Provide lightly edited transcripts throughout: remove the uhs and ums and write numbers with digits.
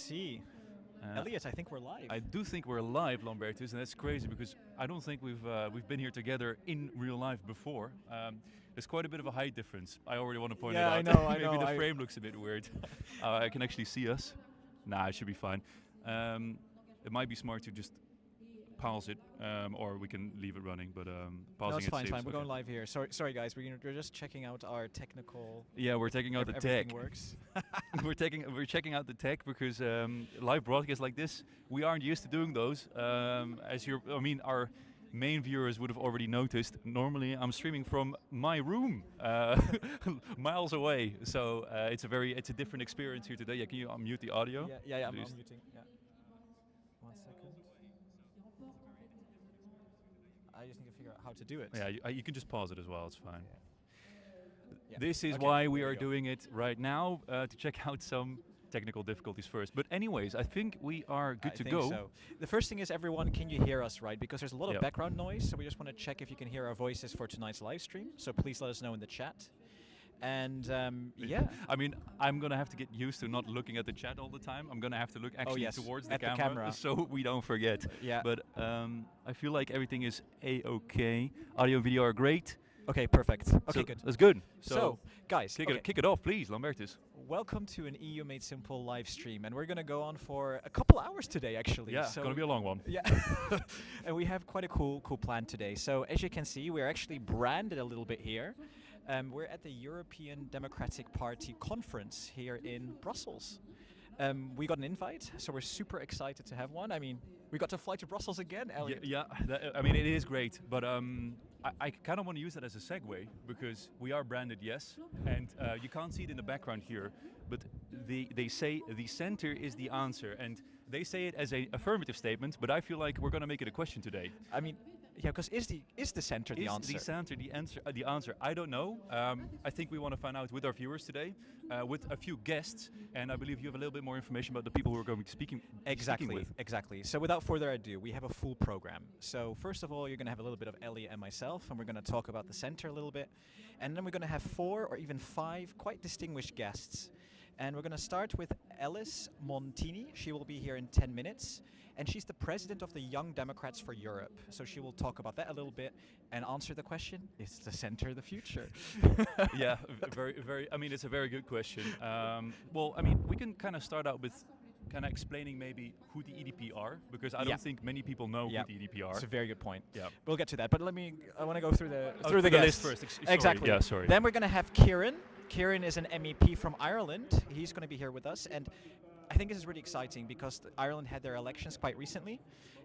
see. Elliot, I think we're live. I do think we're live, Lambertus, and that's crazy because I don't think we've been here together in real life before. There's quite a bit of a height difference. I already want to point it out. I know. Maybe the frame looks a bit weird. I can actually see us. Nah, it should be fine. It might be smart to just pause it, or we can leave it running. But pausing no, it's fine. saves. We're going live here. Sorry, guys. We're just checking out our technical. Yeah, we're checking out the tech. Everything works. we're checking out the tech because live broadcasts like this, we aren't used to doing those. Our main viewers would have already noticed. Normally, I'm streaming from my room, miles away. So it's a different experience here today. Yeah, can you unmute the audio? Yeah. I'm unmuting. Yeah. 1 second. I just need to figure out how to do it. Yeah, you can just pause it as well. It's fine. Yeah. This is why we are doing it right now, to check out some technical difficulties first. But anyways, I think we are good to go. So. The first thing is, everyone, can you hear us right? Because there's a lot of background noise, so we just want to check if you can hear our voices for tonight's live stream. So please let us know in the chat. And yeah. I mean, I'm going to have to get used to not looking at the chat all the time. I'm going to have to look actually towards the camera so we don't forget. Yeah. But I feel like everything is A-okay. Audio and video are great. Okay, perfect. Okay, so good. That's good. So guys, kick it off, please, Lambertus. Welcome to an EU Made Simple live stream, and we're going to go on for a couple hours today, actually. Yeah, it's going to be a long one. Yeah, and we have quite a cool plan today. So as you can see, we're actually branded a little bit here. We're at the European Democratic Party conference here in Brussels. We got an invite, so we're super excited to have one. I mean, we got to fly to Brussels again, Elliot. Yeah, it is great, but I kind of want to use that as a segue because we are branded, yes, and you can't see it in the background here, but they say the center is the answer, and they say it as an affirmative statement, but I feel like we're going to make it a question today. I mean, yeah, because is the center the answer? Is the center the answer? I don't know. I think we want to find out with our viewers today, with a few guests, and I believe you have a little bit more information about the people who are going to be speaking with. Exactly. So without further ado, we have a full program. So first of all, you're going to have a little bit of Elliot and myself, and we're going to talk about the center a little bit, and then we're going to have 4 or even 5 quite distinguished guests. And we're going to start with Alice Montini. She will be here in 10 minutes. And she's the president of the Young Democrats for Europe. So she will talk about that a little bit and answer the question, is the center the future? Yeah, very, I mean, it's a very good question. We can kind of start out with kind of explaining maybe who the EDP are, because I don't think many people know who the EDP are. That's a very good point. Yeah. We'll get to that, but I want to go through the list first. Exactly. Yeah, sorry. Then we're going to have Kieran. Kieran is an MEP from Ireland. He's going to be here with us, and I think this is really exciting because Ireland had their elections quite recently,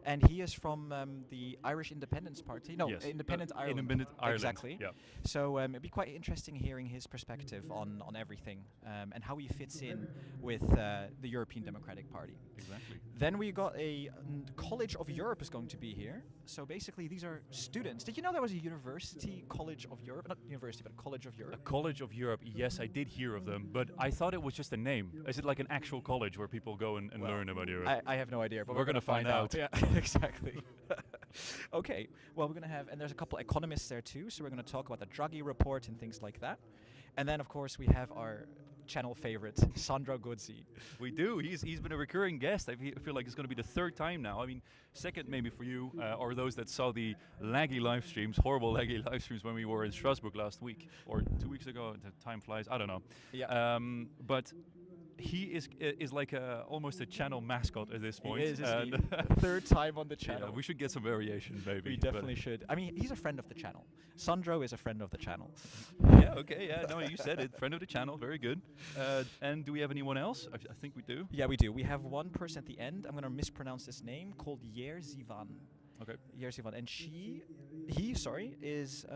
and he is from the Irish Independence Party. No, yes. Independent Ireland. Independent Ireland. Exactly. Yeah. So it'd be quite interesting hearing his perspective on everything and how he fits in with the European Democratic Party. Exactly. Then we got a College of Europe is going to be here. So basically, these are students. Did you know there was a University College of Europe? Not university, but College of Europe. A College of Europe. Yes, I did hear of them, but I thought it was just a name. Is it like an actual college where people go and learn about Europe? I have no idea, but we're going to find out. Yeah, exactly. Okay, well, we're going to have, and there's a couple economists there too, so we're going to talk about the Draghi report and things like that. And then, of course, we have our channel favorite, Sandro Gozi. We do. He's been a recurring guest. I feel like it's going to be the 3rd time now. I mean, 2nd maybe for you, or those that saw the laggy live streams, horrible laggy live streams when we were in Strasbourg last week, or 2 weeks ago. Time flies. I don't know. Yeah. But he is like almost a channel mascot at this point. He is, isn't he? 3rd time on the channel. Yeah, we should get some variation, maybe. We definitely should. I mean, he's a friend of the channel. Sandro is a friend of the channel. Yeah, okay, yeah, no, you said it. Friend of the channel, very good. And do we have anyone else? I think we do. Yeah, we do. We have one person at the end. I'm going to mispronounce this name, called Yair Zivan. Okay. Yair Zivan. And he is,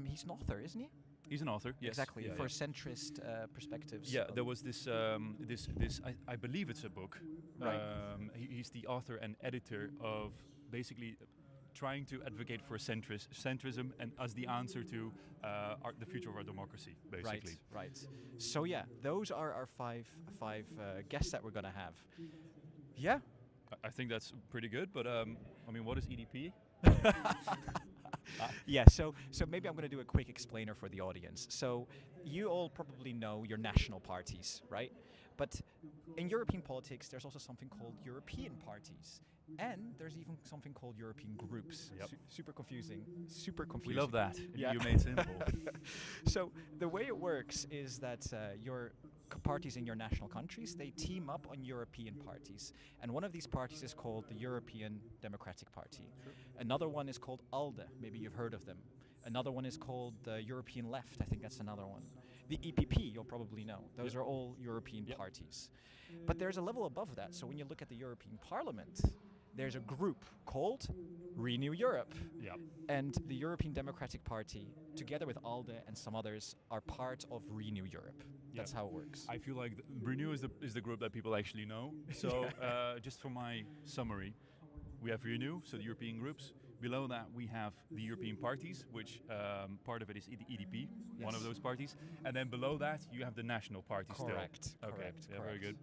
he's an author, isn't he? He's an author, yes. Exactly, for centrist perspectives. Yeah, there was this, I believe it's a book. Right. He's the author and editor of basically trying to advocate for centrism and as the answer to the future of our democracy, basically. Right. So yeah, those are our five guests that we're going to have. Yeah. I think that's pretty good, but I mean, what is EDP? Yeah, so maybe I'm going to do a quick explainer for the audience. So you all probably know your national parties, right? But in European politics, there's also something called European parties. And there's even something called European groups. Yep. Super confusing. Super confusing. We love that. Yeah. You made simple. So the way it works is that your parties in your national countries, they team up on European parties. And one of these parties is called the European Democratic Party. Another one is called ALDE. Maybe you've heard of them. Another one is called the European Left. I think that's another one. The EPP, you'll probably know. Those are all European parties. But there's a level above that. So when you look at the European Parliament, there's a group called Renew Europe. Yeah. And the European Democratic Party, together with ALDE and some others, are part of Renew Europe. That's how it works. I feel like Renew is the group that people actually know. So just for my summary, we have Renew, so the European groups. Below that we have the European parties, which part of it is the EDP, one of those parties. And then below that you have the national parties Correct. still. Okay, Correct. yeah, very good.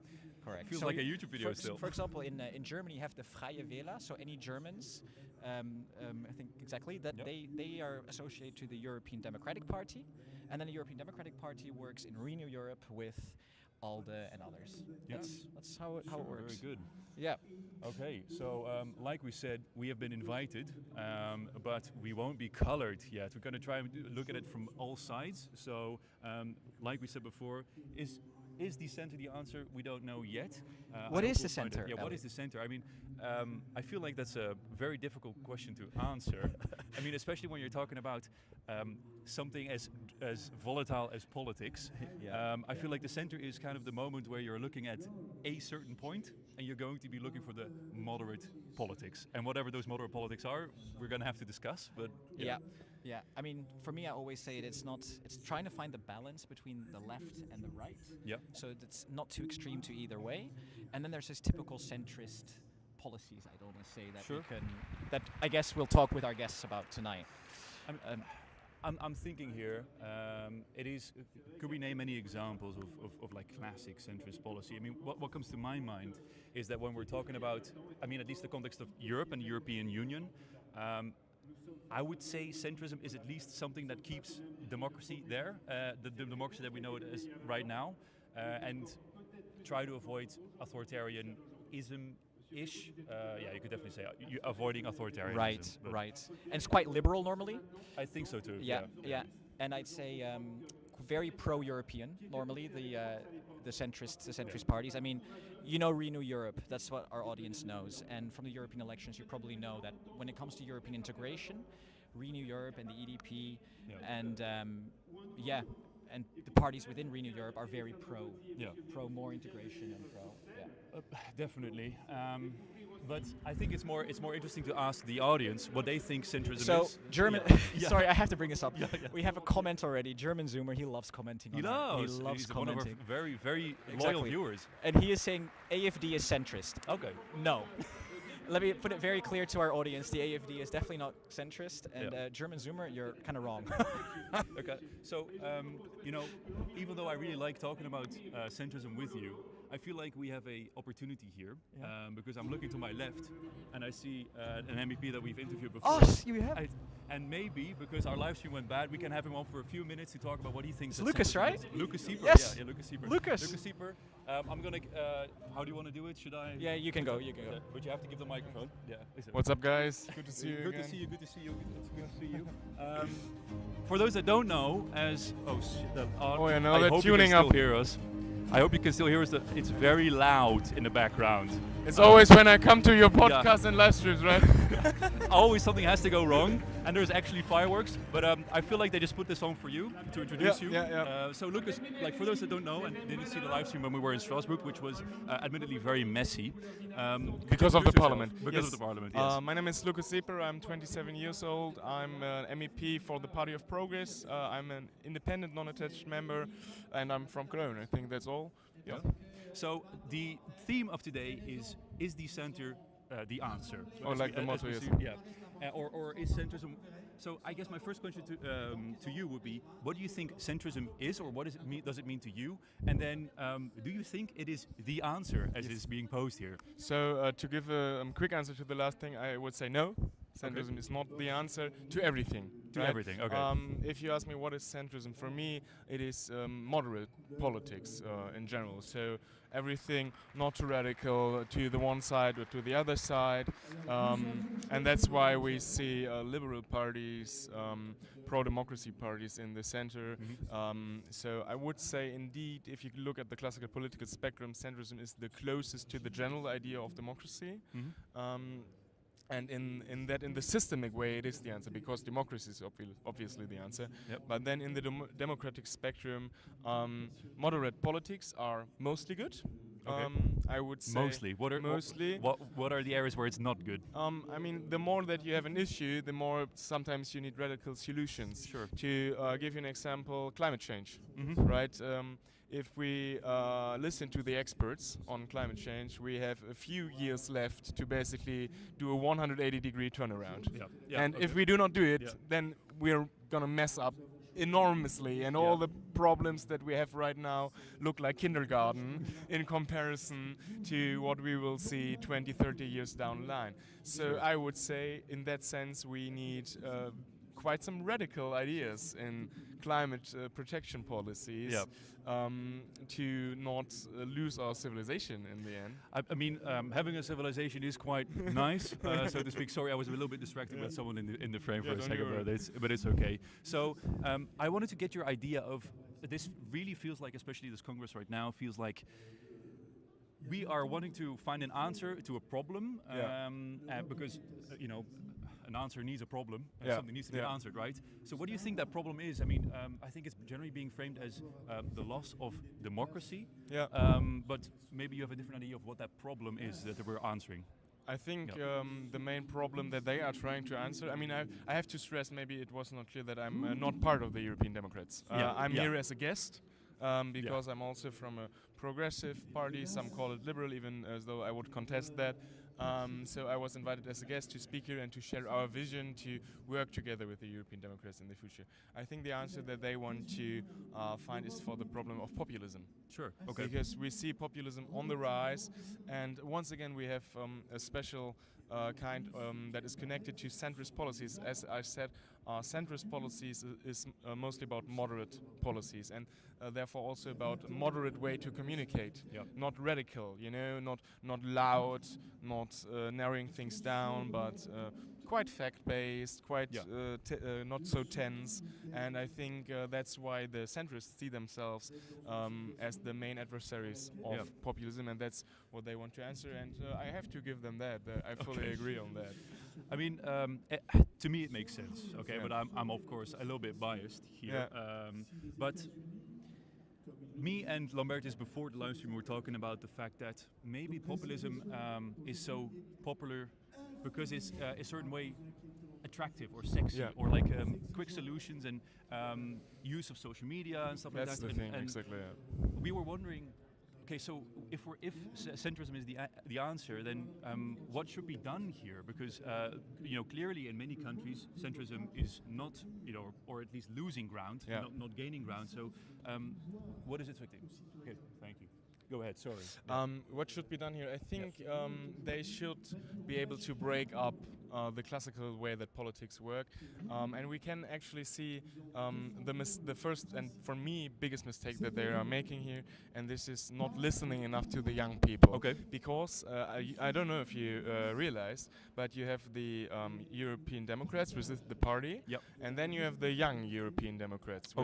Correct. Feels So like a YouTube video still. For example, in Germany, you have the Freie Wähler, so any Germans, I think exactly, that they are associated to the European Democratic Party. And then the European Democratic Party works in Renew Europe with ALDE and others. Yeah. That's how it works. Very good. Yeah. Okay, so like we said, we have been invited, but we won't be colored yet. We're going to try and look at it from all sides. So, like we said before, is the center the answer? We don't know yet. What is the center? Yeah, what is the center? I mean, I feel like that's a very difficult question to answer. I mean, especially when you're talking about something as volatile as politics. I feel like the center is kind of the moment where you're looking at a certain point and you're going to be looking for the moderate politics. And whatever those moderate politics are, we're going to have to discuss. But yeah. I mean, for me, I always say it's trying to find the balance between the left and the right. Yeah. So it's not too extreme to either way. And then there's this typical centrist policies, I don't want to say, that that I guess we'll talk with our guests about tonight. I'm thinking here, could we name any examples of like classic centrist policy? I mean, what comes to my mind is that when we're talking about, I mean, at least the context of Europe and the European Union, I would say centrism is at least something that keeps democracy there, the democracy that we know it as right now, and try to avoid authoritarianism. You could definitely say avoiding authoritarianism. Right. And it's quite liberal normally. I think so too. Yeah. And I'd say very pro-European normally, the centrist parties. I mean, you know Renew Europe, that's what our audience knows. And from the European elections, you probably know that when it comes to European integration, Renew Europe and the EDP and the parties within Renew Europe are very pro more integration and pro. Definitely. But I think it's more interesting to ask the audience what they think centrism is. So German. Sorry, I have to bring this up. We have a comment already. German Zoomer, he loves commenting. He loves He's commenting. One of our very, very loyal viewers. And he is saying AFD is centrist. Okay. No. Let me put it very clear to our audience. The AFD is definitely not centrist. And German Zoomer, you're kind of wrong. Okay. So, even though I really like talking about centrism with you, I feel like we have a opportunity here because I'm looking to my left and I see an MEP that we've interviewed before. Oh, you have? And maybe because our live stream went bad, we can have him on for a few minutes to talk about what he thinks. It's Lukas, right? Lukas Sieper. Yes. Yeah, Lukas Sieper. Lukas Sieper. I'm gonna. How do you want to do it? Should I? Yeah, you can go. But you have to give the microphone. Yeah. What's up, guys? Good to see you. Good to see you. Good to see you. It's good to see you. For those that don't know, as they're tuning up. Hear us. I hope you can still hear us. It's very loud in the background. It's always when I come to your podcast and live streams, right? Always something has to go wrong, and there's actually fireworks. But I feel like they just put this on for you to introduce you. So Lukas, like for those that don't know and didn't see the live stream when we were in Strasbourg, which was admittedly very messy. Because of the parliament. Because of the parliament. Yes. My name is Lukas Sieper. I'm 27 years old. I'm an MEP for the Party of Progress. I'm an independent, non-attached member, and I'm from Cologne. I think that's all. Yeah. So the theme of today is the center the answer? Or like the motto is. Yeah. Or is centrism? So I guess my first question to you would be, what do you think centrism is, or what does it mean to you? And then, do you think it is the answer as is being posed here? So to give a quick answer to the last thing, I would say no. Centrism is not the answer to everything. To right? everything, okay. If you ask me what is centrism, for me it is moderate politics in general. So everything not too radical to the one side or to the other side, and that's why we see liberal parties, pro-democracy parties in the center. So I would say, indeed, if you look at the classical political spectrum, centrism is the closest to the general idea of democracy. And in the systemic way, it is the answer, because democracy is obviously the answer. Yep. But then in the democratic spectrum, moderate politics are mostly good. Okay. I would say Mostly. mostly. What are the areas where it's not good? I mean, the more that you have an issue, the more sometimes you need radical solutions. Sure. To give you an example, climate change, right? If we listen to the experts on climate change, we have a few years left to basically do a 180-degree turnaround. And if we do not do it, then we're gonna mess up enormously, and all the problems that we have right now look like kindergarten in comparison to what we will see 20, 30 years down the line. So I would say, in that sense, we need quite some radical ideas in climate protection policies to not lose our civilization in the end. I mean, having a civilization is quite nice, so to speak. Sorry, I was a little bit distracted with someone in the frame for a second, but it's okay. So I wanted to get your idea of this. Really feels like, especially this Congress right now, feels like we are wanting to find an answer to a problem, because you know, an answer needs a problem, something needs to be answered, right? So what do you think that problem is? I mean, I think it's generally being framed as the loss of democracy, but maybe you have a different idea of what that problem is that we're answering. I think the main problem that they are trying to answer, I mean, I have to stress, maybe it was not clear that I'm not part of the European Democrats. I'm here as a guest, because I'm also from a progressive party, some call it liberal, even as though I would contest that. So I was invited as a guest to speak here and to share our vision to work together with the European Democrats in the future. I think the answer that they want to find is for the problem of populism. Sure. Okay. Because we see populism on the rise, and once again we have a special kind that is connected to centrist policies. As I said, centrist policies is mostly about moderate policies, and therefore also about a moderate way to communicate. Not radical, you know, not loud, not narrowing things down, but quite fact-based, quite not so tense. And I think that's why the centrists see themselves as the main adversaries of populism, and that's what they want to answer. And I have to give them that. I fully agree on that. I mean, to me it makes sense, okay, but I'm of course a little bit biased here. But me and Lambertus before the live stream were talking about the fact that maybe populism is so popular because it's a certain way attractive or sexy, or like quick solutions and use of social media and stuff like that. That's the thing, exactly. We were wondering, okay, so if centrism is the answer, then what should be done here? Because you know, clearly in many countries, centrism is not, you know, or at least losing ground, not gaining ground. So what is it expecting? Okay, thank you. Go ahead, sorry. What should be done here? I think they should be able to break up the classical way that politics work, and we can actually see the first and for me biggest mistake that they are making here, and this is not listening enough to the young people. Okay. Because I don't know if you realize, but you have the European Democrats, which is the party, and then you have the young European Democrats,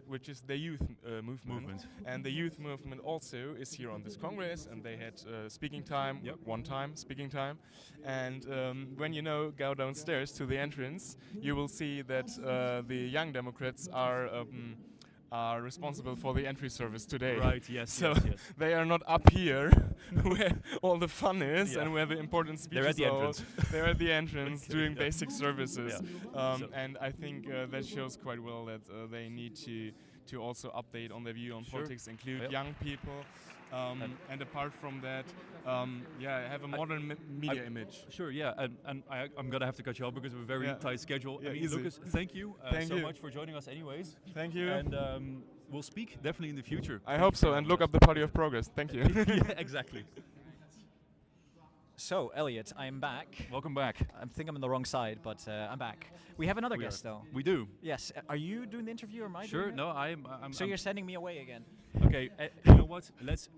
which is the youth movement. And the youth movement also is here on this Congress, and they had speaking time, one time speaking time, and when you go downstairs to the entrance, you will see that the young Democrats are responsible for the entry service today. Right, yes. So yes. they are not up here where all the fun is and where the important speeches They're at the entrance. They're at the entrance doing basic services. And I think that shows quite well that they need to also update on their view on politics, include young people. And apart from that, have a modern media image. Sure, and I'm gonna have to cut you off because of a very tight schedule. I mean, easy. Lucas, thank you Thank you much for joining us anyways. Thank you. And we'll speak definitely in the future. I hope so, and look up the Party of Progress. Thank you. Exactly. So, Elliot, I'm back. Welcome back. I think I'm on the wrong side, but I'm back. We have another We guest, are. though. We do. Yes. Are you doing the interview or am I Sure. doing it? No, I'm. So you're sending me away again? Okay. You know what? Let's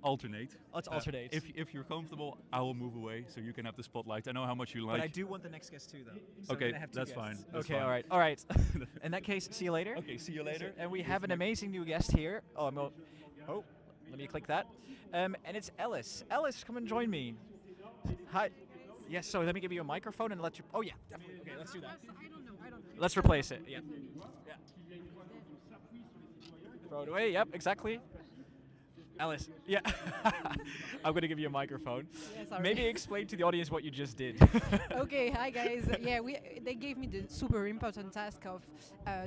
alternate. Let's alternate. If you're comfortable, I will move away so you can have the spotlight. I know how much you like. But I do want the next guest too, though. So I'm Okay, gonna have two that's guests. fine. That's Okay, fine. all right. In that case, see you later. Okay. See you later. And we have an amazing new guest here. Oh, let me click that. And it's Ellis. Ellis, come and join me. Hi. Yes. So let me give you a microphone and let you. Oh yeah, definitely. Okay, let's do that. I don't know. Let's replace it. Yeah. Throw it away. Yep. Exactly. Ellis. Yeah. I'm gonna give you a microphone. Yeah, sorry. Maybe explain to the audience what you just did. Okay, hi guys. Yeah, they gave me the super important task of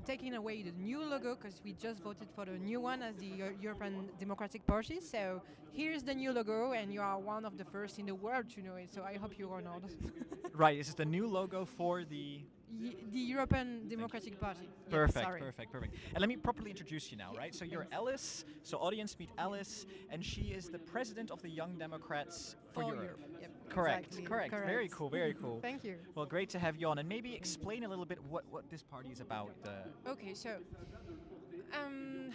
taking away the new logo because we just voted for the new one as the European Democratic Party. So here's the new logo, and you are one of the first in the world to know it. So I hope you're honored. Right. This is the new logo for the. The European Democratic Party. Yeah, Perfect, sorry. perfect. And let me properly introduce you now, right? So you're Ellis. So audience meet Ellis, and she is the president of the Young Democrats for Europe. Yep, Correct, exactly, correct. Very cool, very cool. Thank you. Well, great to have you on, and maybe explain a little bit what this party is about. Okay, so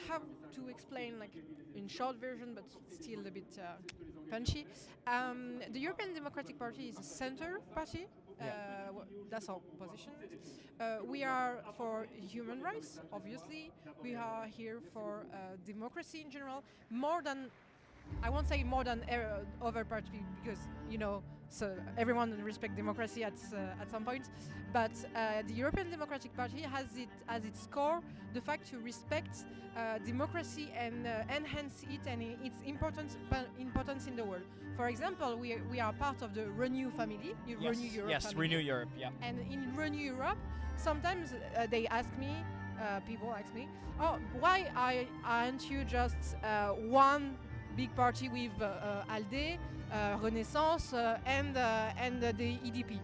how to explain, like in short version, but still a bit punchy. The European Democratic Party is a center party. That's our position. We are for human rights, obviously. We are here for democracy in general. More than, I won't say more than other parties because so everyone respects democracy at some point. But the European Democratic Party has it as its core the fact to respect democracy and enhance it and its importance in the world. For example, we are part of the Renew family, Renew Europe. Yes, family. Renew Europe. Yeah. And in Renew Europe, sometimes they ask me, people ask me, oh, why aren't you just one big party with ALDE, Renaissance, and the EDP?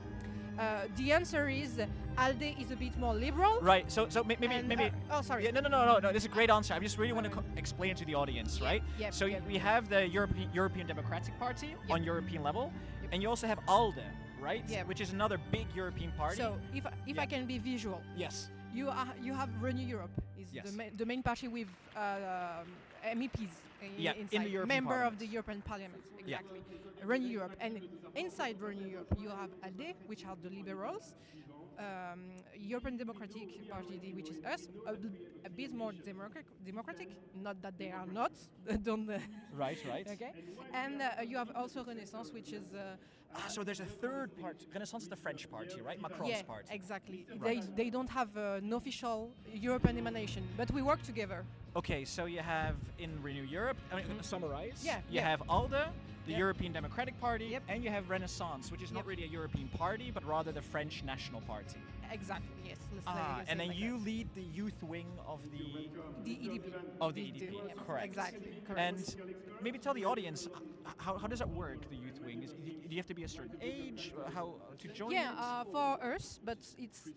The answer is ALDE is a bit more liberal. Right. So maybe. Oh, sorry. Yeah, no. This is a great answer. I just really want to explain it to the audience, right? Yep, So we have the European Democratic Party on European level, and you also have ALDE, right? Yep. Which is another big European party. So if I can be visual, Yes. you have Renew Europe is Yes. the main party with MEPs inside, in the European member Parliament. of the European Parliament, Yeah. exactly. Renew Europe, and inside Renew Europe you have ALDE, which are the liberals, European Democratic Party, which is us, a bit more democratic. Not that they are not. Don't. Right. Okay, and you have also Renaissance, which is. So there's a third party. Renaissance is the French party, right? Macron's party. Exactly. Right. They don't have an official European emanation, but we work together. Okay, so you have in Renew Europe, I mean, to summarize, Yeah, you yeah. have ALDE, the Yep. European Democratic Party, Yep. and you have Renaissance, which is not Yep. really a European party, but rather the French National Party. Exactly. Yes. Let's say And then like you that. lead the youth wing of the The EDP. of the EDP. Yeah, Correct. Exactly. Correct. And maybe tell the audience how does it work? The youth wing do you have to be a certain age? How to join? it? For us, but it's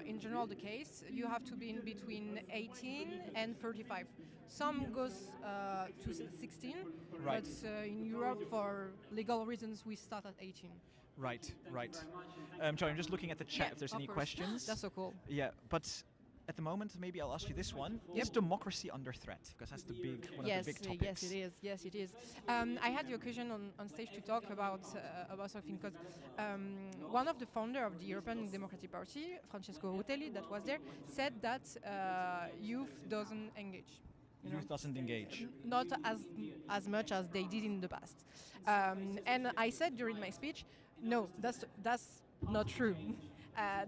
in general the case. You have to be in between 18 and 35. Some goes to 16, Right. but in Europe, for legal reasons, we start at 18. Right. Joey, I'm just looking at the chat. Yeah, if there's of any course. questions. That's so cool. Yeah, but at the moment, maybe I'll ask you this one: Yep. Is democracy under threat? Because that's one of the big topics. Yes, it is. I had the occasion on stage to talk about something because one of the founder of the European Democratic Party, Francesco Rutelli, that was there, said that youth doesn't engage. Youth doesn't engage. Not as much as they did in the past. And I said during my speech, no, that's not true.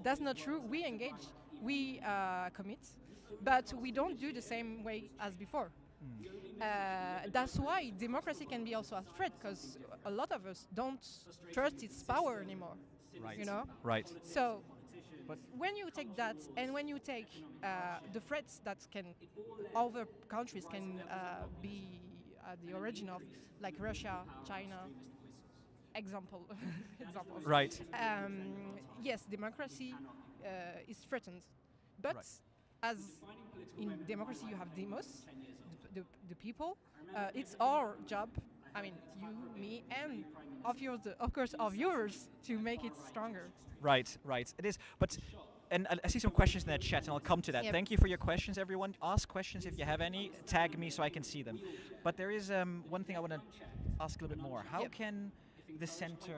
That's not true. We engage, we commit, but we don't do the same way as before. That's why democracy can be also a threat, because a lot of us don't trust its power anymore. Right. You know. Right. So. But When you take that, and when you take the threats that other countries can be at the origin of, like Russia, China, examples. Right. Yes, democracy is threatened, but Right. as in democracy you have demos, the people. It's our job I mean, you, me, and of course, of yours to make it stronger. Right, right. It is. But and I see some questions in the chat, and I'll come to that. Yep. Thank you for your questions, everyone. Ask questions if you have any. Tag me so I can see them. But there is one thing I want to ask a little bit more. How Yep. can the center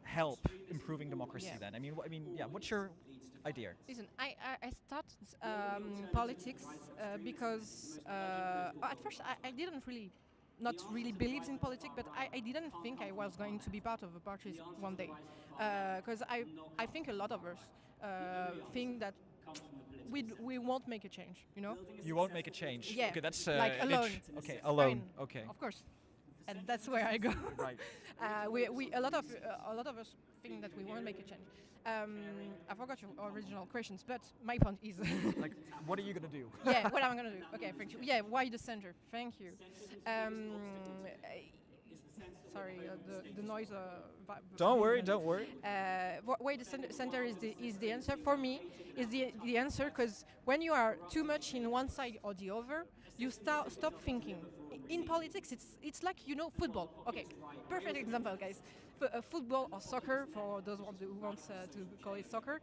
help improving democracy Yeah. then? I mean, yeah. What's your idea? Listen, I started politics because at first I didn't really, not really believe in politics, but I didn't think I was going to be part of a party one day. Because I think a lot of us think that we won't make a change, you know? You won't make a change. Yeah, Okay, that's like alone. Okay, It's alone. fine. Okay. Of course. And that's where I go. Right. We a lot of us think that we won't make a change. I forgot your original questions, but my point is, Like, what are you gonna do? yeah, what am I gonna do? Okay, thank you. Yeah, why the center? Thank you. Sorry, the noise. Don't worry. Don't worry. Why the center is the answer for me is the answer, because when you are too much in one side or the other, you stop thinking. In politics, it's like, you know, football. Okay, perfect example, guys. Football or soccer, for those who want to call it soccer,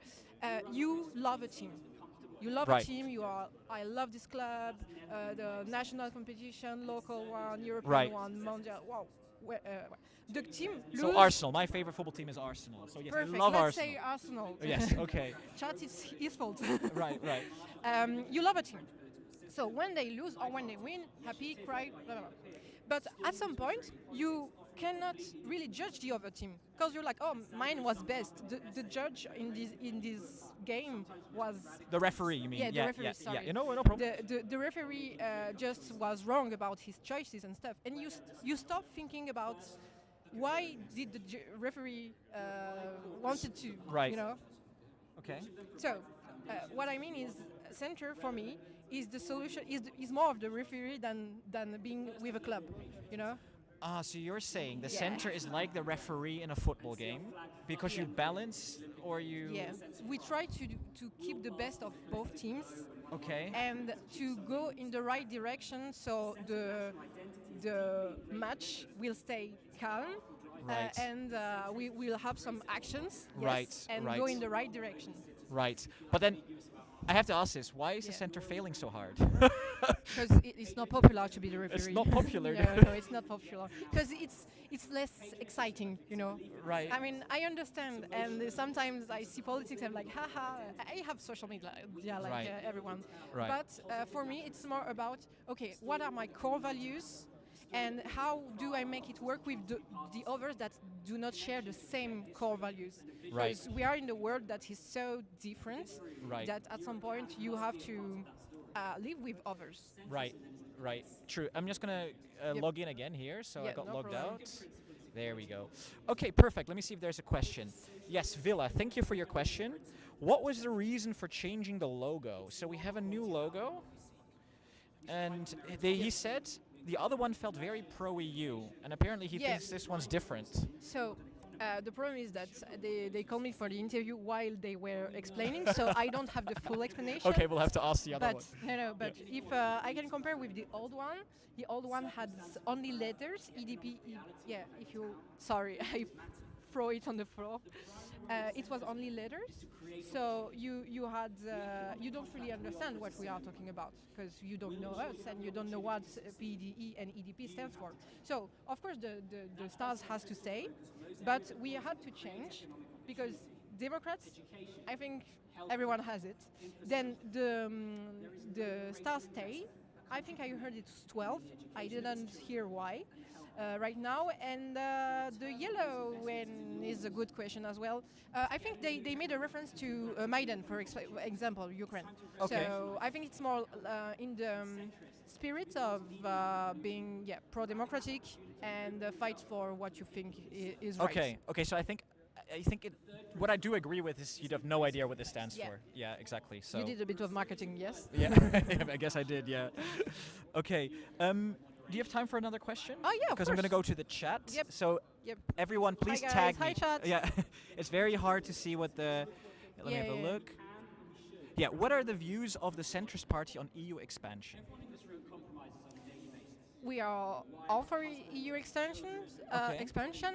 you love a team. You love Right. a team. I love this club. The national competition, local one, European Right. one, mondial. Wow. The team So lose. Arsenal. My favorite football team is Arsenal. So yes, Perfect. I love Let's Arsenal. say Arsenal. Yes. Okay. Chat, it's his fault. Right. Right. You love a team. So when they lose or when they win, happy, cry, blah, blah, blah. But at some point, you cannot really judge the other team, because you're like, oh, mine was best. The judge in this game was The referee, you mean? Yeah, the referee, Yeah. sorry. You know, no problem. the referee just was wrong about his choices and stuff, and you stop thinking about why did the referee wanted to, Right. you know. Okay. So, what I mean is, center for me is the solution. Is more of the referee than being with a club, you know. So you're saying the Yeah. center is like the referee in a football game because you balance or you. Yeah, we try to keep the best of both teams Okay. and to go in the right direction, so the match will stay calm. Right. And we will have some actions, yes, Right, and right. go in the right direction. Right. But then I have to ask this: why is the Yeah. center failing so hard? Because it's not popular to be the referee. not popular. No, it's not popular. Because it's less exciting, you know. Right. I mean, I understand, and sometimes I see politics. I'm like, haha. I have social media, like Right. everyone. Right. But for me, it's more about, okay, what are my core values, and how do I make it work with the others that do not share the same core values? Right. Because we are in a world that is so different Right. that at some point you have to live with others. Right. Right. True. I'm just gonna Yep. log in again here. So I Yeah, got no logged problem. out. There we go. Okay, perfect. Let me see if there's a question. Yes, Villa, thank you for your question. What was the reason for changing the logo? So we have a new logo, and he said the other one felt very pro-EU, and apparently he Yeah. thinks this one's different. So the problem is that they called me for the interview while they were explaining, so I don't have the full explanation. Okay, we'll have to ask the other But one. no. But if I can compare with the old one had only letters, EDP. Yeah, if you sorry, I throw it on the floor. It was only letters, so you had you don't really understand what we are talking about, because you don't know us and you don't know what PDE and EDP stands for. So of course the stars has to stay, but we had to change because Democrats, I think everyone has it. Then the stars stay. I think I heard it's 12. I didn't hear why. Right now, and the yellow one is a good question as well. I think they made a reference to Maidan, for example, Ukraine. Okay. So I think it's more in the spirit of being pro-democratic and fight for what you think is right. Okay. So I think what I do agree with is you'd have no idea what this stands Yeah. for. Yeah, exactly. So You did a bit of marketing, yes? yeah, I guess I did. Yeah. Okay. Do you have time for another question? Oh, yeah, of Because I'm going to course. go to the chat. Yep. So Yep. everyone, please guys. tag Hi, me. chat. Yeah. It's very hard to see what the. Let me have a Yeah. look. Yeah. What are the views of the centrist party on EU expansion? we are all for EU extensions, Okay. expansion.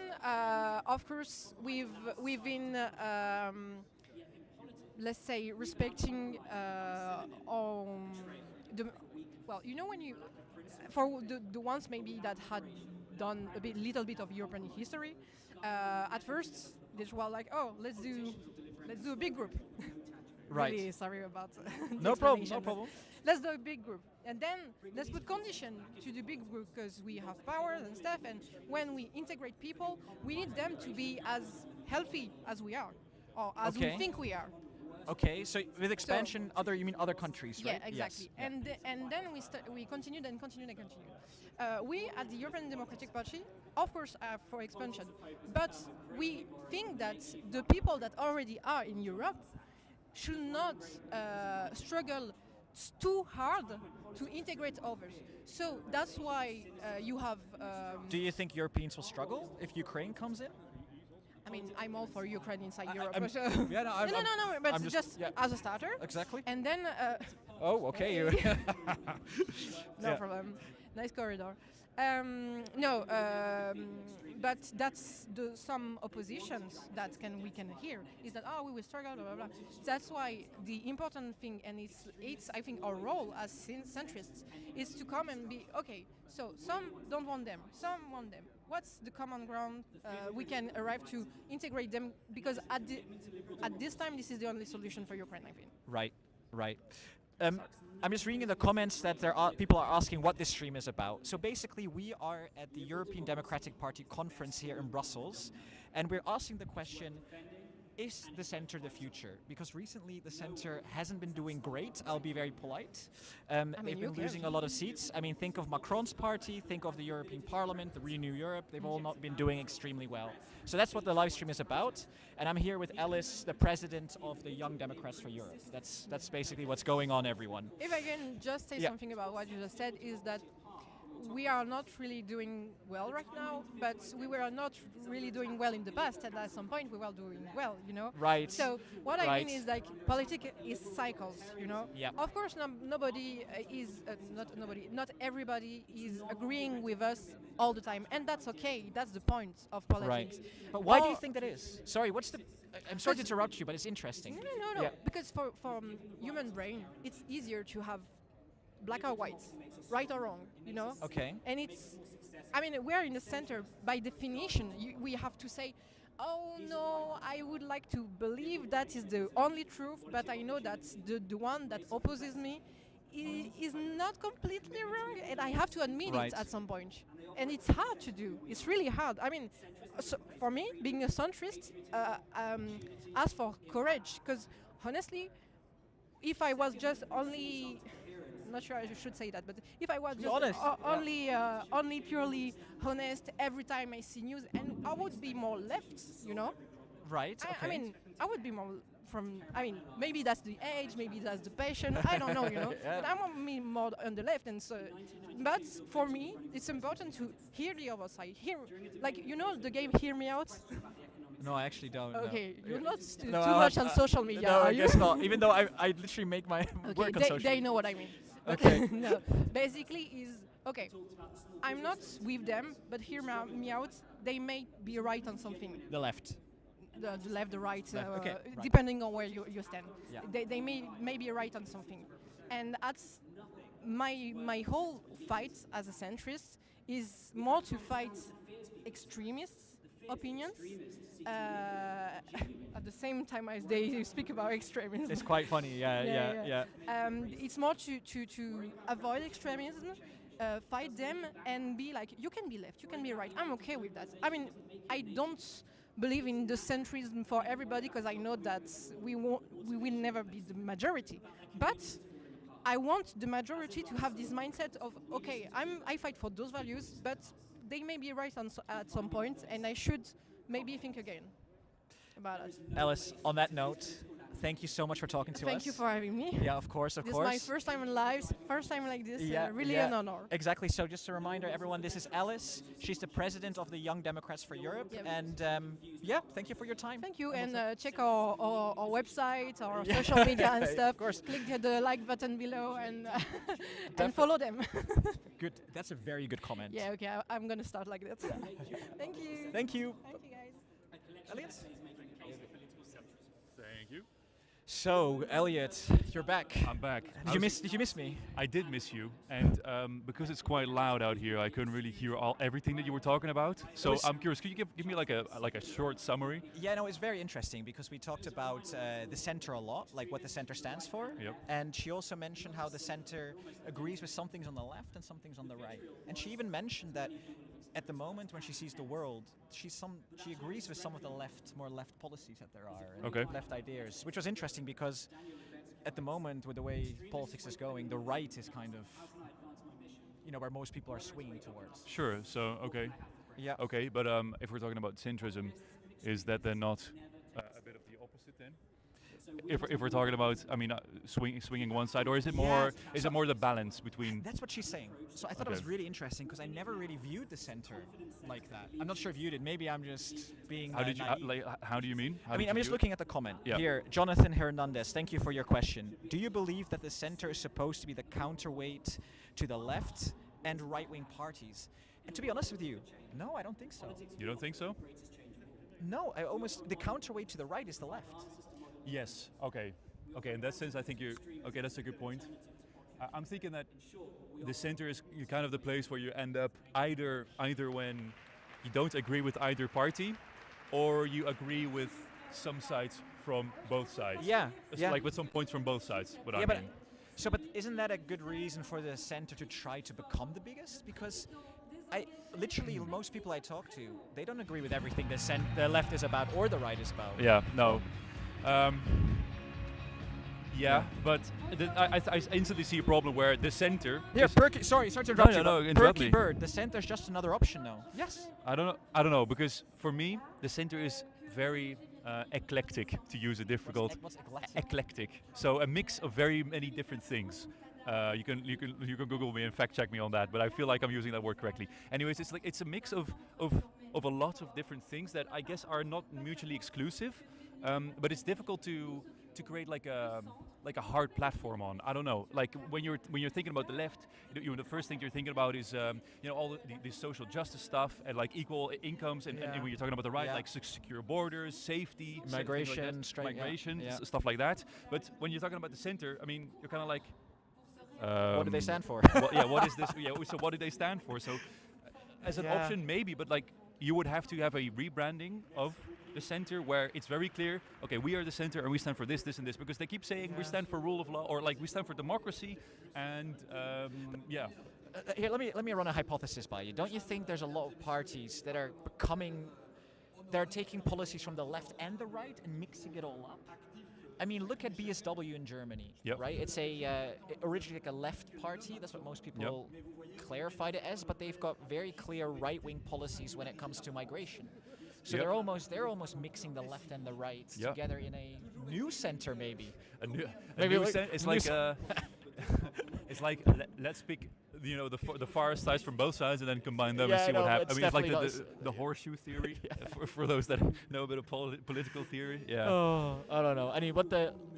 Of course, we've been let's say respecting the well, you know, when you for the ones maybe that had done little bit of European history, at first they were like, oh, let's do a big group. Right. Really sorry about the No problem. explanation, No but problem. let's do a big group, and then let's put condition to the big group because we have powers and stuff. And when we integrate people, we need them to be as healthy as we are, or as Okay. we think we are. Okay, so with expansion, you mean other countries, right? Yeah, exactly. Yes. Yeah. And then we continued and continued and continued. We at the European Democratic Party, of course, are for expansion, but we think that the people that already are in Europe should not struggle too hard to integrate others. So that's why you have. Do you think Europeans will struggle if Ukraine comes in? I mean, I'm all for Ukraine inside Europe. I'm- but, yeah, no, I'm- no, but I'm just yeah. as a starter. Exactly. And then. Oh, okay. No Yeah. problem. Nice corridor. No, but that's some oppositions that we can hear is that we will struggle, blah blah blah. That's why the important thing, and it's I think our role as centrists is to come and be okay. So some don't want them, some want them. What's the common ground we can arrive to integrate them? Because at this time, this is the only solution for Ukraine, I think. Right, right. I'm just reading in the comments that people are asking what this stream is about. So basically, we are at the European Democratic Party conference here in Brussels, and we're asking the question, is the centre the future? Because recently the centre hasn't been doing great, I'll be very polite. They've been losing a lot of seats. I mean, think of Macron's party, think of the European Parliament, the Renew Europe, they've all not been doing extremely well. So that's what the live stream is about. And I'm here with Ellis, the president of the Young Democrats for Europe. That's basically what's going on, everyone. If I can just say Yeah. something about what you just said, is that we are not really doing well right now, but we were not really doing well in the past, and at some point we were doing well, you know? Right. So what I Right. mean is like politics is cycles, you know? Yeah. Of course, nobody not everybody is agreeing with us all the time, and that's okay. That's the point of politics. Right. But why do you Or- think that is? Sorry, I'm sorry to interrupt you, but it's interesting. No. Yeah. Because for human brain, it's easier to have black or white, right or wrong, you know? Okay. And I mean, we're in the center. By definition, we have to say, oh no, I would like to believe that is the only truth, but I know that the one that opposes me is not completely wrong, and I have to admit Right. it at some point. And it's hard to do. It's really hard. I mean, so for me, being a centrist, asks for courage, because honestly, if I was just only, not sure I should say that, but if I was Be just honest. only purely honest every time I see news, and I would be more left, you know. Right. Okay. I mean, I would be more maybe that's the age, maybe that's the passion. I don't know, you know. Yeah. But I'm more on the left, and so. But for me, it's important to hear the other side. Like you know, the game "Hear Me Out." No, I actually don't. Okay, no. you're not too No, much on social media, No, are I you? guess not. Even though I literally make my Okay, work on social. they know what I mean. Okay. No, basically is okay. I'm not with them, but hear me out. They may be right on something. The left. The left, the right, Left, okay, right. depending on where you stand. Yeah. They may be right on something, and that's my whole fight as a centrist is more to fight extremists' opinions at the same time as they speak about extremism. It's quite funny. Yeah. It's more to avoid extremism, fight them, and be like, you can be left, you can be right. I'm okay with that. I mean, I don't believe in the centrism for everybody because I know that we will never be the majority. But I want the majority to have this mindset of, okay, I fight for those values, but they may be right at some point, and I should maybe think again about it. Ellis, on that note, thank you so much for talking to us. Thank you for having me. Yeah, of course, of This course. is my first time in live, first time like this. Really yeah, an honor. Exactly. So just a reminder, everyone, this is Alice. She's the president of the Young Democrats for Europe. Yep. And thank you for your time. Thank you, And and check our website, our Yeah. social media and stuff. Of course. Click the like button below and and follow them. Good. That's a very good comment. Yeah, okay, I'm gonna start like that. Thank you. Thank you. Thank you, guys. Elliot? Thank you. So, Elliot, you're back. I'm back. Did you miss me? I did miss you, and because it's quite loud out here, I couldn't really hear everything that you were talking about. So was- I'm curious. Could you give me like a short summary? Yeah, no, it's very interesting because we talked about the center a lot, like what the center stands for. Yep. And she also mentioned how the center agrees with some things on the left and some things on the right. And she even mentioned that at the moment when she sees the world, she agrees with some of the more left policies that there are, and Okay. left ideas, which was interesting because at the moment with the way politics is going, the right is kind of, where most people are swinging towards. Sure. So okay. Yeah. Okay, but if we're talking about centrism, is that then not a bit of the opposite then? If we're talking about, swinging one side, or is it more? Yeah. Is it more the balance between? That's what she's saying. So I thought it was Okay. really interesting because I never really viewed the center like that. I'm not sure if you did. Maybe I'm just being How did you? naive. How do you mean? How I mean, did I'm you just view it? looking at the comment Yeah. here. Jonathan Hernandez, thank you for your question. Do you believe that the center is supposed to be the counterweight to the left and right-wing parties? And to be honest with you, no, I don't think so. You don't think so? No, the counterweight to the right is the left. Yes. Okay. Okay. In that sense, I think you're. Okay, that's a good point. I'm thinking that the center is kind of the place where you end up either when you don't agree with either party, or you agree with some sides from both sides. Yeah, It's yeah. like with some points from both sides. What I Yeah, mean. but isn't that a good reason for the center to try to become the biggest? Because most people I talk to, they don't agree with everything the left is about or the right is about. Yeah. No. Yeah, but I instantly see a problem where the center. Here, is- Perky. Sorry to interrupt you. no, but interrupt Perky me. Bird. The center's just another option now. Yes. I don't know because for me the center is very eclectic, to use a difficult. What's eclectic? Eclectic. So a mix of very many different things. You can Google me and fact check me on that, but I feel like I'm using that word correctly. Anyways, it's a mix of a lot of different things that I guess are not mutually exclusive, but it's difficult to create like a hard platform on. I don't know. Like when you're thinking about the left, the first thing you're thinking about is all the social justice stuff and like equal incomes, and when you're talking about the right, Yeah. like secure borders, safety, Migration, migration, yeah. stuff like that. But when you're talking about the center, I mean, you're kind of like. What do they stand for? What is this? Yeah. So what do they stand for? So, as an Yeah. option, maybe, but like you would have to have a rebranding of the center where it's very clear. Okay, we are the center and we stand for this, this, and this, because they keep saying we stand for rule of law or like we stand for democracy, and yeah. Here, let me run a hypothesis by you. Don't you think there's a lot of parties that are they're taking policies from the left and the right and mixing it all up? I mean, look at BSW in Germany, Yep. right? It's originally like a left party. That's what most people clarified it as, but they've got very clear right-wing policies when it comes to migration. So Yep. they're almost mixing the left and the right Yep. together in a new center, maybe. Maybe like- it's new like it's like let's pick the far sides from both sides and then combine them and Yeah, see what no, happens. I it's mean, it's like definitely the horseshoe theory for those that know a bit of political theory. Yeah. Oh, I don't know. I mean,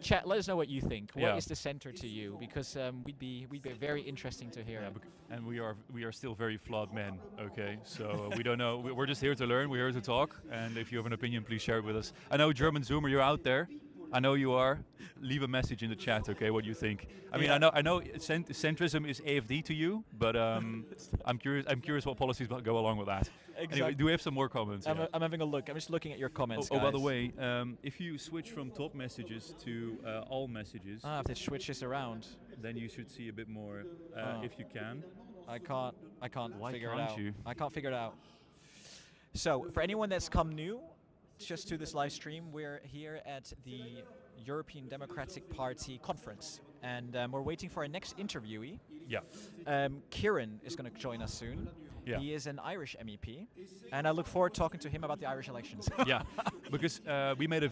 chat? Let us know what you think. What Yeah. is the center to you? Because we'd be very interesting to hear. Yeah, and we are still very flawed men. Okay, so we don't know. We're just here to learn. We're here to talk. And if you have an opinion, please share it with us. I know German Zoomer, you're out there. I know you are. Leave a message in the chat. Okay, what you think? I mean, Yeah. I know centrism is AFD to you, but I'm curious what policies go along with that. Anyway, do we have some more comments? Yeah. I'm having a look. I'm just looking at your comments. Oh, by the guys. way, if you switch from top messages to all messages, I have to switch this around. then you should see a bit more if you can. I can't Why figure can't it out. you? I can't figure it out. So, for anyone that's come new, just to this live stream, we're here at the European Democratic Party conference, and we're waiting for our next interviewee. Yeah. Kieran is going to join us soon. Yeah. He is an Irish MEP, and I look forward to talking to him about the Irish elections. Yeah, because we made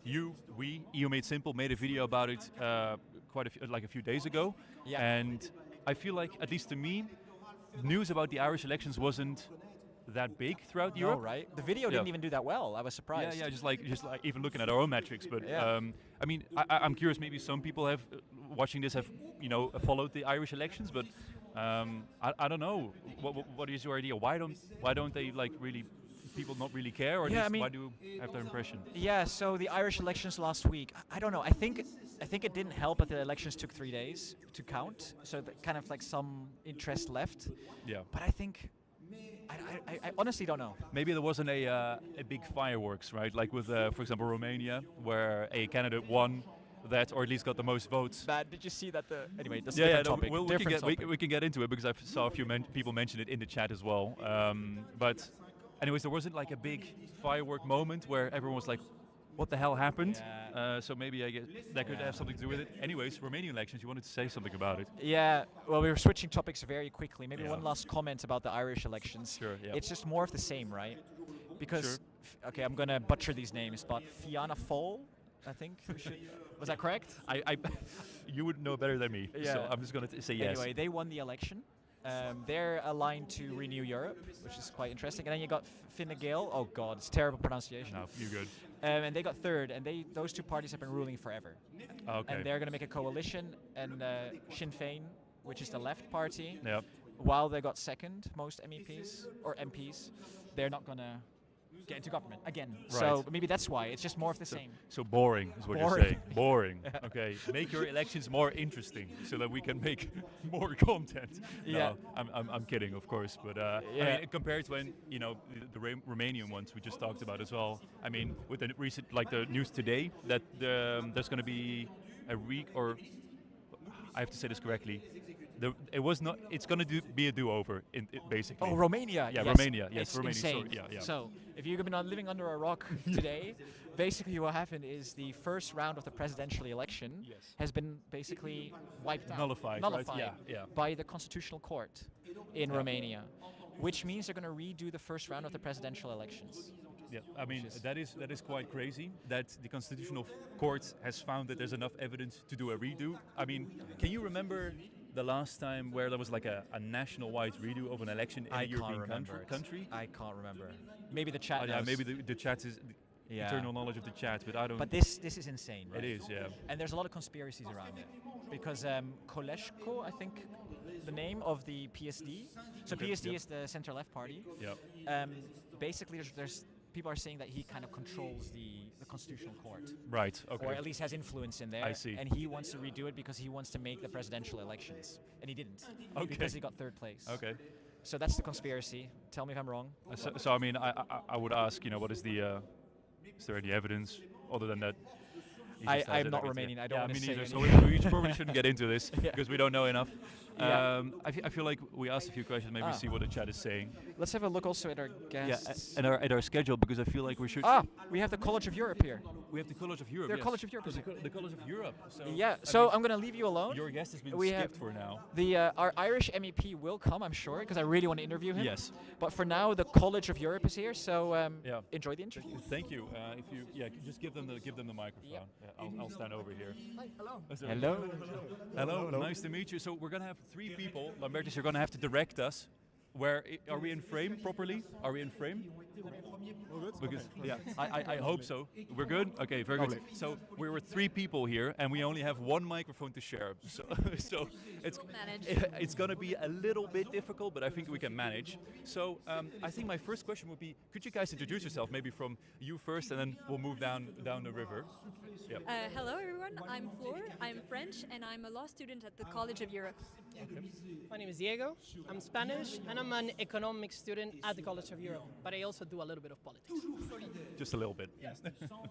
EU Made Simple made a video about it like a few days ago, Yeah. and I feel like, at least to me, news about the Irish elections wasn't that big throughout No, Europe. right? The video Yeah. didn't even do that well. I was surprised. Yeah, just like even looking at our own metrics. But Yeah. I mean, I'm curious. Maybe some people have watching this have followed the Irish elections, but I don't know. What is your idea? Why don't they like really? People not really care, or Yeah, I mean- why do you have that impression? Yeah, so the Irish elections last week, I don't know. I think it didn't help that the elections took 3 days to count, so that kind of like some interest left. Yeah. But I think, I honestly don't know. Maybe there wasn't a big fireworks, right? Like with, for example, Romania, where a candidate won that, or at least got the most votes. But did you see that anyway, that's a Yeah, different no, topic. we different can topic. we can get into it because I saw a few people mention it in the chat as well. But anyways, there wasn't like a big firework moment where everyone was like, what the hell happened? Yeah. So maybe I guess that could have something to do with it. Anyways, Romanian elections, you wanted to say something about it. Yeah, well, we were switching topics very quickly. Maybe Yeah. one last comment about the Irish elections. Sure, yeah. It's just more of the same, right? Because, Sure. okay, I'm going to butcher these names, but Fianna Fáil, I think. Was that correct? You would know better than me, so Yeah. I'm just going to say yes. Anyway, they won the election. They're aligned to Renew Europe, which is quite interesting. And then you got Fine Gael. Oh God, it's terrible pronunciation. No, you're good. And they got third, and those two parties have been ruling forever. Okay. And they're going to make a coalition, and Sinn Féin, which is the left party, Yeah. while they got second most MEPs or MPs, they're not going to get into government again. So Right. maybe that's why. It's just more of the same. So boring is what you're Boring. saying. Boring. Okay. Make your elections more interesting so that we can make more content. Yeah. No, I'm kidding, of course. But I Yeah. mean, compared to when the Romanian ones we just talked about as well. I mean, with the recent the news today that there's going to be a or I have to say this correctly. It's going to be a do-over, basically. Oh, Romania. Yeah, yes. Romania. Yes, It's Romania. insane. Sorry. Yeah, yeah. So, if you've been living under a rock today, basically what happened is the first round of the presidential election Yes. has been basically wiped out. Nullified, right? Yeah. By the Constitutional Court in Romania, which means they're going to redo the first round of the presidential elections. Yeah, I mean that is quite crazy that the Constitutional Court has found that there's enough evidence to do a redo. I mean, can you remember the last time where there was like a national-wide redo of an election in a European country? I can't remember. Maybe the chat. Yeah, knows. maybe the chat is the eternal knowledge of the chat, but I don't. But this is insane, right? It is, yeah. And there's a lot of conspiracies around it because Koleschko, I think, the name of the PSD. So Okay, PSD yep. is the center-left party. Yeah. Basically, there's people are saying that he kind of controls the Constitutional Court, Right. Okay. or at least has influence in there. I see. And he wants to redo it because he wants to make the presidential elections, and he didn't Okay. because he got third place. Okay. So that's the conspiracy. Tell me if I'm wrong. So I mean, I would ask, what is the is there any evidence other than that? he just has I'm it, not like it's Romanian. there? I don't Yeah, wanna me say neither. So anything. we probably shouldn't get into this Yeah. because we don't know enough. Yeah. I feel like we asked a few questions. Maybe see what the chat is saying. Let's have a look also at our Yeah, guests. and at our schedule because I feel like we should. We have the College of Europe here. We have the College of Europe. They're yes. College of Europe, The, is it? the College of Europe. So Yeah. I So mean, I'm gonna leave you alone. your guest has been we skipped have for now. Our Irish MEP will come, I'm sure, because I really want to interview him. Yes. But for now, the College of Europe is here, so Yeah. enjoy the interview. Thank you. If you just give them the microphone. Yep. Yeah, I'll stand over here. Hello. Hello. Nice to meet you. So we're gonna have 3 people. Lambertus, you're gonna have to direct us. Where are we in frame properly? Are we in frame? Because I hope so. We're good. Okay, very good. So we were 3 people here, and we only have 1 microphone to share. So it's gonna be a little bit difficult, but I think we can manage. So I think my first question would be: could you guys introduce yourself? Maybe from you first, and then we'll move down the river. Yep. Hello everyone, I'm Flor, I'm French and I'm a law student at the College of Europe. My name is Diego, I'm Spanish, and I'm an economics student at the College of Europe, but I also do a little bit of politics. Just a little bit.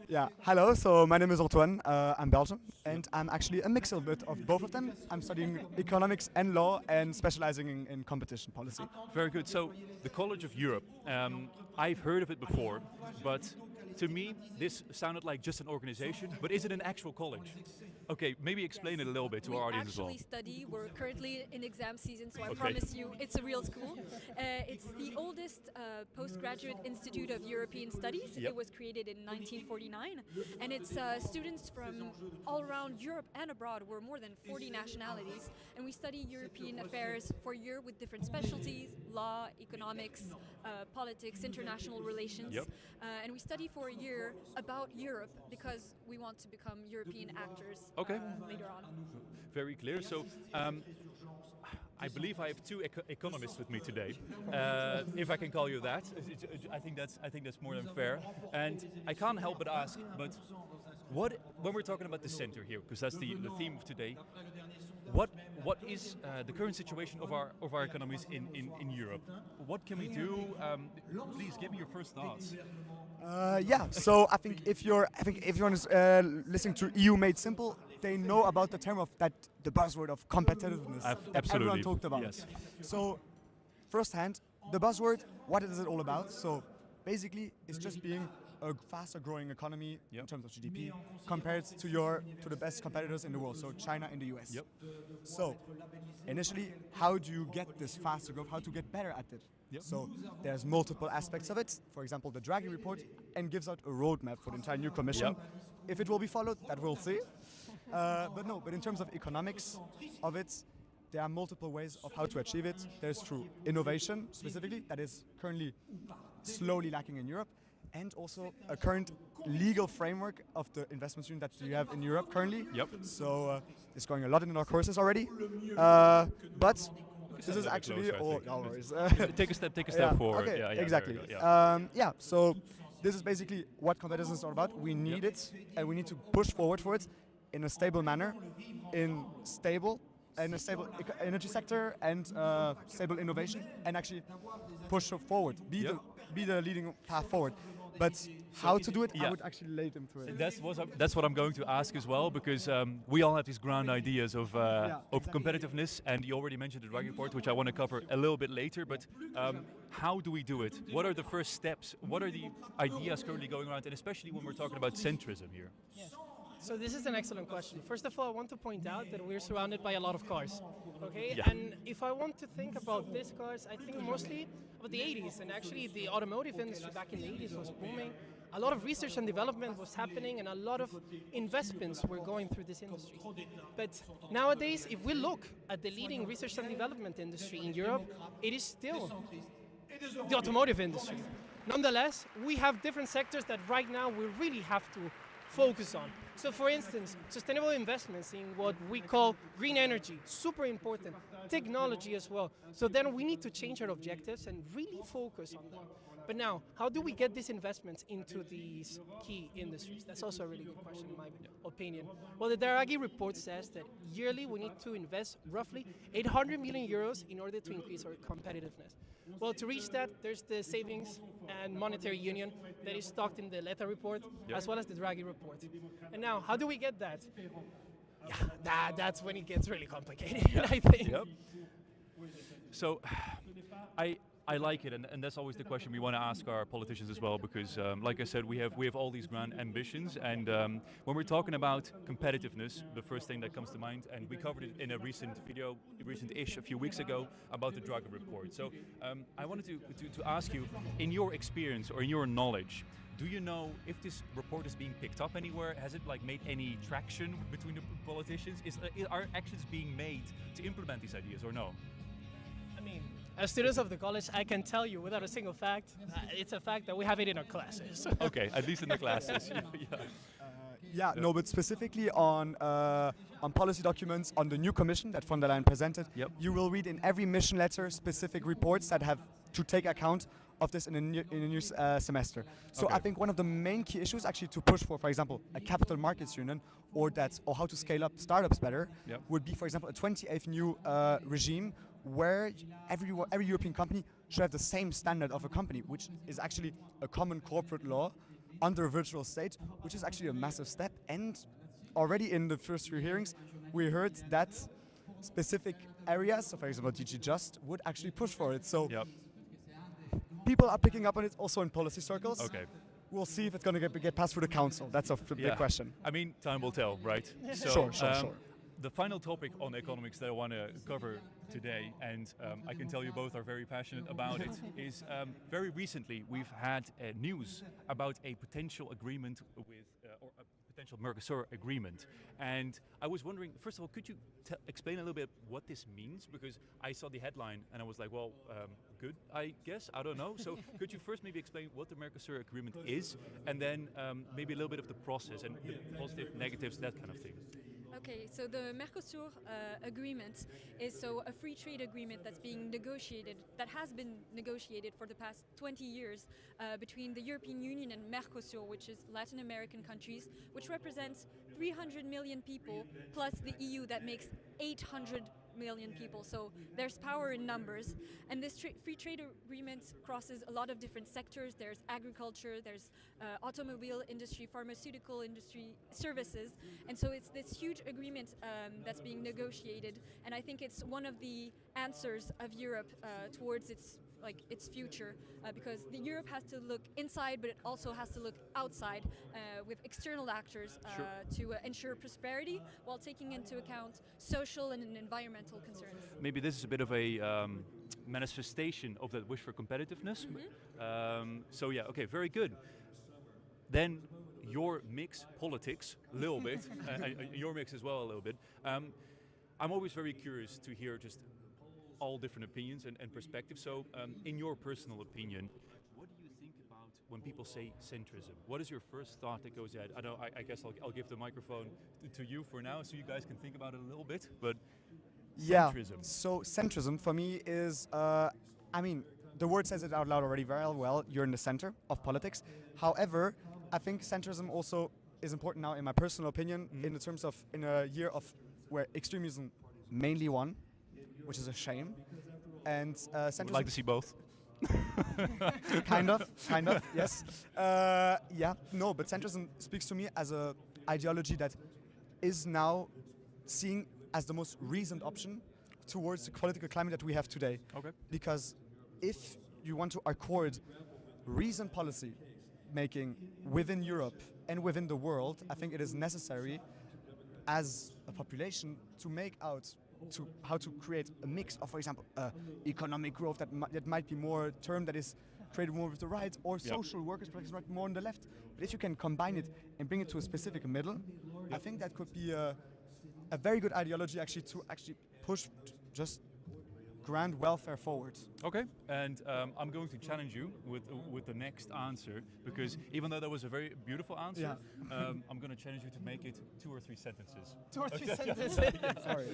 Yeah, hello, so my name is Antoine, I'm Belgian, and I'm actually a mix a bit of both of them. I'm studying economics and law and specializing in competition policy. Very good. So the College of Europe, I've heard of it before, but to me, this sounded like just an organization, but is it an actual college? Okay, maybe explain it a little bit to We our audience as well. actually study. We're currently in exam season, so I Okay. promise you it's a real school. It's the oldest postgraduate institute of European studies. Yep. It was created in 1949, and it's students from all around Europe and abroad. We're more than 40 nationalities, and we study European affairs for a year with different specialties: law, economics, politics, international relations. Yep. And we study for a year about Europe because we want to become European actors. Okay. Later on. Very clear. So, I believe I have two economists with me today, if I can call you that. I think that's more than fair. And I can't help but ask, but when we're talking about the center here, because that's the theme of today, what is the current situation of our economies in Europe? What can we do? Please give me your first thoughts. So I think if everyone is listening to EU Made Simple, they know about the term of that, the buzzword of competitiveness that Absolutely. everyone talked about. Yes. So, firsthand, the buzzword, what is it all about? So, basically, it's just being a faster growing economy in terms of GDP compared to the best competitors in the world, so China and the US. Yep. So, initially, how do you get this faster growth? How to get better at it? Yep. So there's multiple aspects of it. For example, the Draghi report and gives out a roadmap for the entire new commission. Yep. If it will be followed, that we'll see. But in terms of economics of it, there are multiple ways of how to achieve it. There's through innovation, specifically, that is currently slowly lacking in Europe, and also a current legal framework of the investment union that we have in Europe currently. Yep. So it's going a lot in our courses already. But this is actually Take a step forward. Okay, Yeah, exactly. very good, yeah. So this is basically what competitiveness is all about. We need it, and we need to push forward for it in a stable manner, in a stable energy sector and stable innovation, and actually push forward, be the leading path forward. But how to do it, I would actually lay them to it. That's what I'm going to ask as well, because we all have these grand ideas of competitiveness, and you already mentioned the Draghi report, which I want to cover a little bit later. But how do we do it? What are the first steps? What are the ideas currently going around, and especially when we're talking about centrism here? Yes. So this is an excellent question. First of all, I want to point out that we're surrounded by a lot of cars. Okay, Yeah. and if I want to think about these cars, I think mostly about the 80s, and actually the automotive industry back in the 80s was booming. A lot of research and development was happening, and a lot of investments were going through this industry. But nowadays, if we look at the leading research and development industry in Europe, it is still the automotive industry. Nonetheless, we have different sectors that right now we really have to focus on. So for instance, sustainable investments in what we call green energy, super important, technology as well. So then we need to change our objectives and really focus on them. But now, how do we get these investments into these key industries? That's also a really good question in my opinion. Well, the Draghi report says that yearly we need to invest roughly 800 million euros in order to increase our competitiveness. Well, to reach that, there's the Savings and Monetary Union that is talked in the Letta report, as well as the Draghi report. And now, how do we get that? Yeah, that's when it gets really complicated, I think. Yep. So, I like it, and that's always the question we want to ask our politicians as well, because, like I said, we have all these grand ambitions, and when we're talking about competitiveness, the first thing that comes to mind, and we covered it in a recent video, recent-ish, a few weeks ago, about the Draghi report. So I wanted to ask you, in your experience or in your knowledge, do you know if this report is being picked up anywhere? Has it made any traction between the politicians? Are actions being made to implement these ideas or no? I mean, as students of the college, I can tell you without a single fact, it's a fact that we have it in our classes. Okay, at least in the classes. No, but specifically on policy documents on the new commission that von der Leyen presented, you will read in every mission letter specific reports that have to take account of this in a new semester. So I think one of the main key issues actually to push for example, a capital markets union or how to scale up startups better would be, for example, a 28th new regime where every European company should have the same standard of a company, which is actually a common corporate law under a virtual state, which is actually a massive step. And already in the first few hearings, we heard that specific areas, so for example, DG Just, would actually push for it. So people are picking up on it also in policy circles. Okay. we'll see if it's going to get passed through the council. That's a big question. I mean, time will tell, right? Sure. The final topic on economics that I want to cover today, and I can tell you both are very passionate about it, is very recently we've had news about a potential agreement with, or a potential Mercosur agreement. And I was wondering, first of all, could you explain a little bit what this means? Because I saw the headline and I was like, well, good, I guess, I don't know. So could you first maybe explain what the Mercosur agreement is, and then maybe a little bit of the process and the positive, negatives, that kind of thing. Okay, so the Mercosur agreement is a free trade agreement that's being negotiated, that has been negotiated for the past 20 years between the European Union and Mercosur, which is Latin American countries, which represents 300 million people, plus the EU that makes 800 million people, so there's power in numbers. And this free trade agreement crosses a lot of different sectors. There's agriculture, there's automobile industry, pharmaceutical industry, services, and so it's this huge agreement that's being negotiated, and I think it's one of the answers of Europe towards its future, because Europe has to look inside, but it also has to look outside with external actors to ensure prosperity while taking into account social and environmental concerns. Maybe this is a bit of a manifestation of that wish for competitiveness. So yeah, okay, very good. Then your mix, politics, a little bit, your mix as well a little bit. I'm always very curious to hear just all different opinions and perspectives. So, in your personal opinion, what do you think about when people say centrism? What is your first thought that goes ahead? I guess I'll give the microphone to you for now, so you guys can think about it a little bit. But centrism. So centrism for me is, I mean, the word says it out loud already very well. You're in the center of politics. However, I think centrism also is important now, in my personal opinion, in the terms of in a year of where extremism mainly won, which is a shame. And centrism. Would like to see both. kind of, yes. No, but centrism speaks to me as a ideology that is now seen as the most reasoned option towards the political climate that we have today. Okay. Because if you want to accord reasoned policy making within Europe and within the world, I think it is necessary as a population to make out how to create a mix of, for example, economic growth that might be more term that is created more with the right, or social workers' practice more on the left. But if you can combine it and bring it to a specific middle, I think that could be a very good ideology to push just grand welfare forward. Okay, and I'm going to challenge you with the next answer, because even though that was a very beautiful answer, I'm going to challenge you to make it 2 or 3 sentences. 2 or 3 sentences. I'm sorry.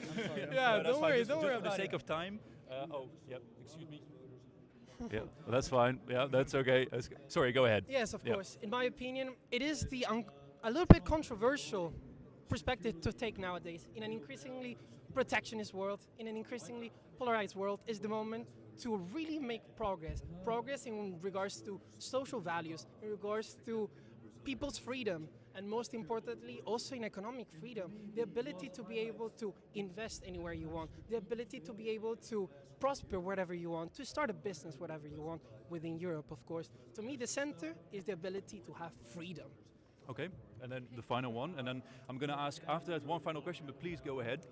Yeah, don't worry just about it. For the sake of time. Excuse me. Yeah, well, that's fine. Yeah, that's okay. Sorry, go ahead. Yes, of course. In my opinion, it is a little bit controversial perspective to take nowadays. In an increasingly protectionist world, in an increasingly polarized world, is the moment to really make progress. Progress in regards to social values, in regards to people's freedom, and most importantly, also in economic freedom. The ability to be able to invest anywhere you want, the ability to be able to prosper wherever you want, to start a business whatever you want, within Europe, of course. To me, the center is the ability to have freedom. Okay, and then the final one, and then I'm going to ask after that one final question, but please go ahead.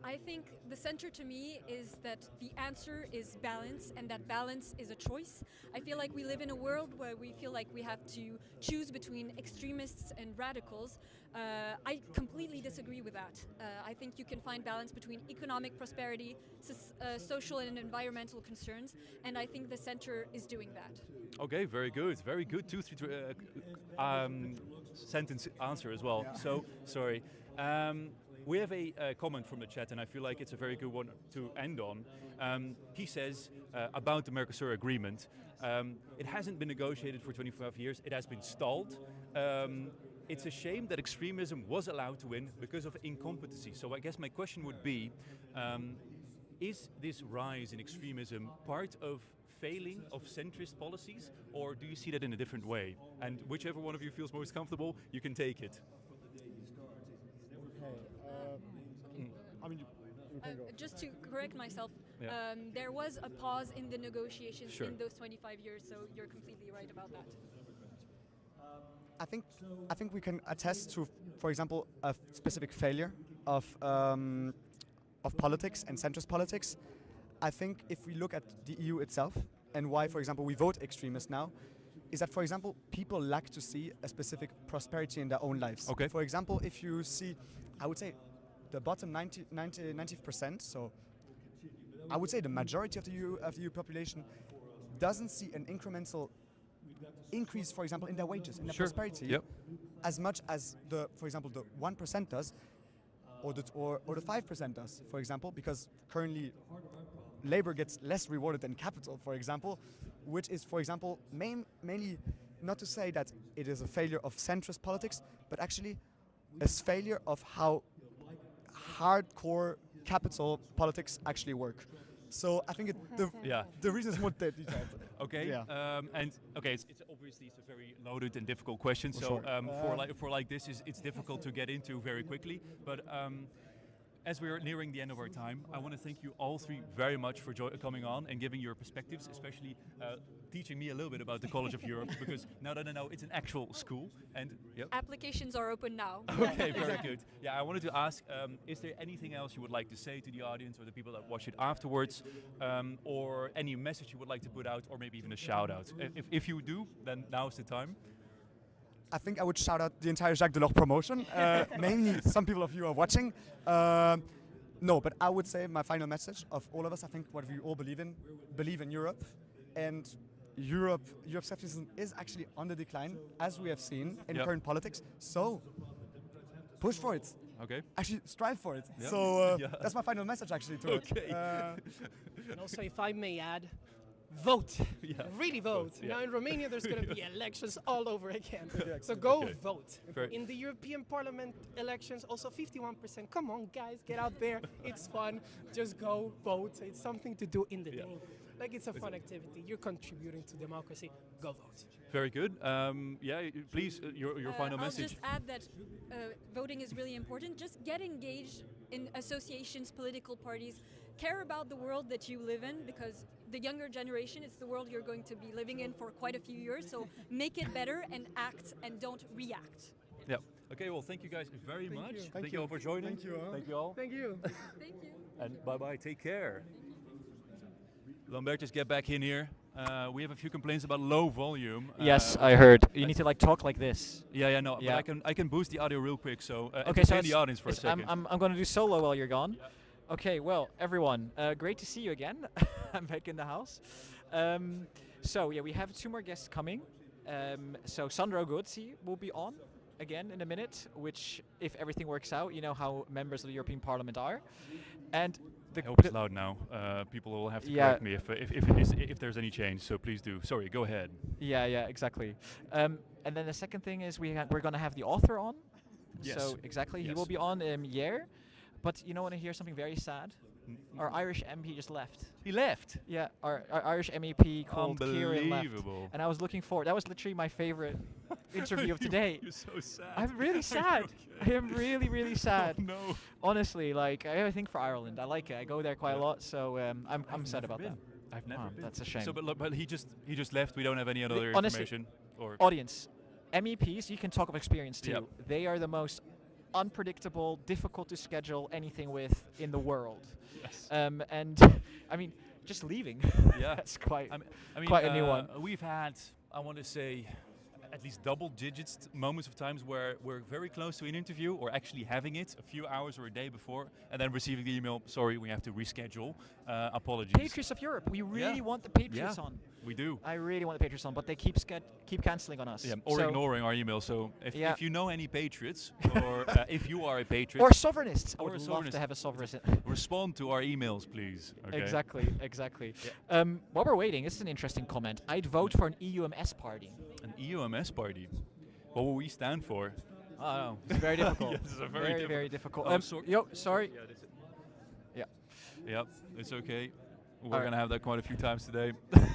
I think the center to me is that the answer is balance, and that balance is a choice. I feel like we live in a world where we feel like we have to choose between extremists and radicals. I completely disagree with that. I think you can find balance between economic prosperity, social and environmental concerns, and I think the center is doing that. Okay, very good, very good. 2, 3 sentence answer as well. Yeah. So, sorry. We have a comment from the chat, and I feel like it's a very good one to end on. He says about the Mercosur agreement, it hasn't been negotiated for 25 years, it has been stalled. It's a shame that extremism was allowed to win because of incompetency. So I guess my question would be, is this rise in extremism part of failing of centrist policies, or do you see that in a different way? And whichever one of you feels most comfortable, you can take it. I mean, you can go. Just to correct myself, there was a pause in the negotiations in those 25 years, so you're completely right about that. I think we can attest to, for example, a specific failure of politics and centrist politics. I think if we look at the EU itself and why, for example, we vote extremist now, is that, for example, people lack to see a specific prosperity in their own lives. Okay. For example, if you see, I would say, the bottom 90%, so I would say the majority of the EU population doesn't see an incremental increase, for example, in their wages, in their prosperity, as much as for example, the 1% does, or the 5% does, for example, because currently labor gets less rewarded than capital, for example, which is, for example, mainly not to say that it is a failure of centrist politics, but actually a failure of how hardcore capital politics actually work. So I think the reason is more detailed. Okay. Yeah. And okay, it's obviously it's a very loaded and difficult question. So for like this, it's difficult to get into very quickly. But as we are nearing the end of our time, I want to thank you all three very much for coming on and giving your perspectives, especially teaching me a little bit about the College of Europe, because now that I know it's an actual school. And applications are open now. Okay, very good. Yeah, I wanted to ask, is there anything else you would like to say to the audience or the people that watch it afterwards, or any message you would like to put out, or maybe even a shout out? If you do, then now's the time. I think I would shout out the entire Jacques Delors promotion. Mainly, some people of you are watching. No, but I would say my final message of all of us, I think what we all believe in Europe. And Europe's skepticism is actually on the decline, as we have seen in current politics. So, push for it. Okay. Actually, strive for it. Yeah. So, that's my final message actually to it. And also, if I may add, vote. Really vote. Yeah. Now in Romania there's going to be elections all over again. So go vote. In the European Parliament elections also 51%. Come on guys, get out there. It's fun. Just go vote. It's something to do in the day. Like it's a fun activity. You're contributing to democracy. Go vote. Very good. Please, your final message. I'll just add that voting is really important. Just get engaged in associations, political parties. Care about the world that you live in, because the younger generation, it's the world you're going to be living in for quite a few years. So make it better and act and don't react. Yeah. Okay, well, thank you guys very much. You. Thank you all for joining. Thank you all. Thank you all. Thank you. Thank you. And bye-bye. Take care. Lambertus, get back in here. We have a few complaints about low volume. Yes, I heard. You need to like talk like this. No. Yeah. But I can boost the audio real quick. So Okay, so entertain the audience for a second. I'm going to do solo while you're gone. Okay, well, everyone, great to see you again. I'm back in the house. We have 2 more guests coming. So Sandro Gozi will be on again in a minute, which, if everything works out, you know how members of the European Parliament are. And I hope it's loud now. People will have to correct me if there's any change. So please do. Sorry, go ahead. Yeah, exactly. And then the second thing is we're going to have the author on. Yes. So exactly, he will be on Yair. But you know, want to hear something very sad? Our Irish MP just left. He left? Yeah, our Irish MEP called Kieran left. Unbelievable. And I was looking forward. That was literally my favorite interview of today. You're so sad. I'm really sad. I am really, really sad. Oh, no. Honestly, like, I have a thing for Ireland. I like it. I go there quite a lot, so I'm sad about that. I've never been. That's a shame. So, but he just left. We don't have any other honestly, information. Or audience, MEPs, you can talk of experience too. Yep. They are the most unpredictable, difficult to schedule anything with in the world. Yes. And I mean, just leaving. Yeah. That's quite. I mean, quite a new one. We've had, I want to say, at least double digits moments of times where we're very close to an interview or actually having it a few hours or a day before, and then receiving the email, sorry, we have to reschedule. Apologies. Patriots of Europe. We really want the Patriots on. We do. I really want the Patriots on, but they keep cancelling on us. Yeah, or ignoring our email. So if you know any Patriots, or if you are a Patriot, or sovereignists, I would love to have a sovereign. Respond to our emails, please. Okay? Exactly. Yeah. While we're waiting, this is an interesting comment. I'd vote for an EUMS party. An EUMS party? What will we stand for? I don't know. It's very difficult. Yes, it's very difficult. Sorry. Yeah. Yep, it's okay. We're going to have that quite a few times today.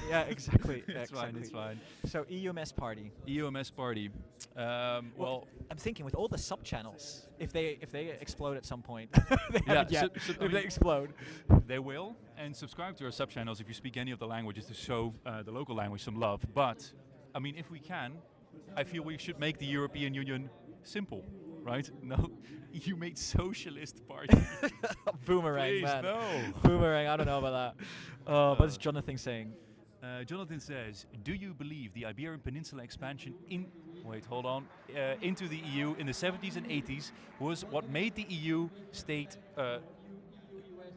Yeah, exactly. It's fine. So EUMS party. EUMS party. Well, I'm thinking with all the sub-channels, if they explode at some point, if they explode. They will. And subscribe to our sub-channels if you speak any of the languages to show the local language some love. But, I mean, if we can, I feel we should make the European Union simple, right? No, you made socialist party. Boomerang, Please, man. no. Boomerang, I don't know about that. What's Jonathan saying? Jonathan says, do you believe the Iberian Peninsula expansion into the EU in the 70s and 80s was what made the EU state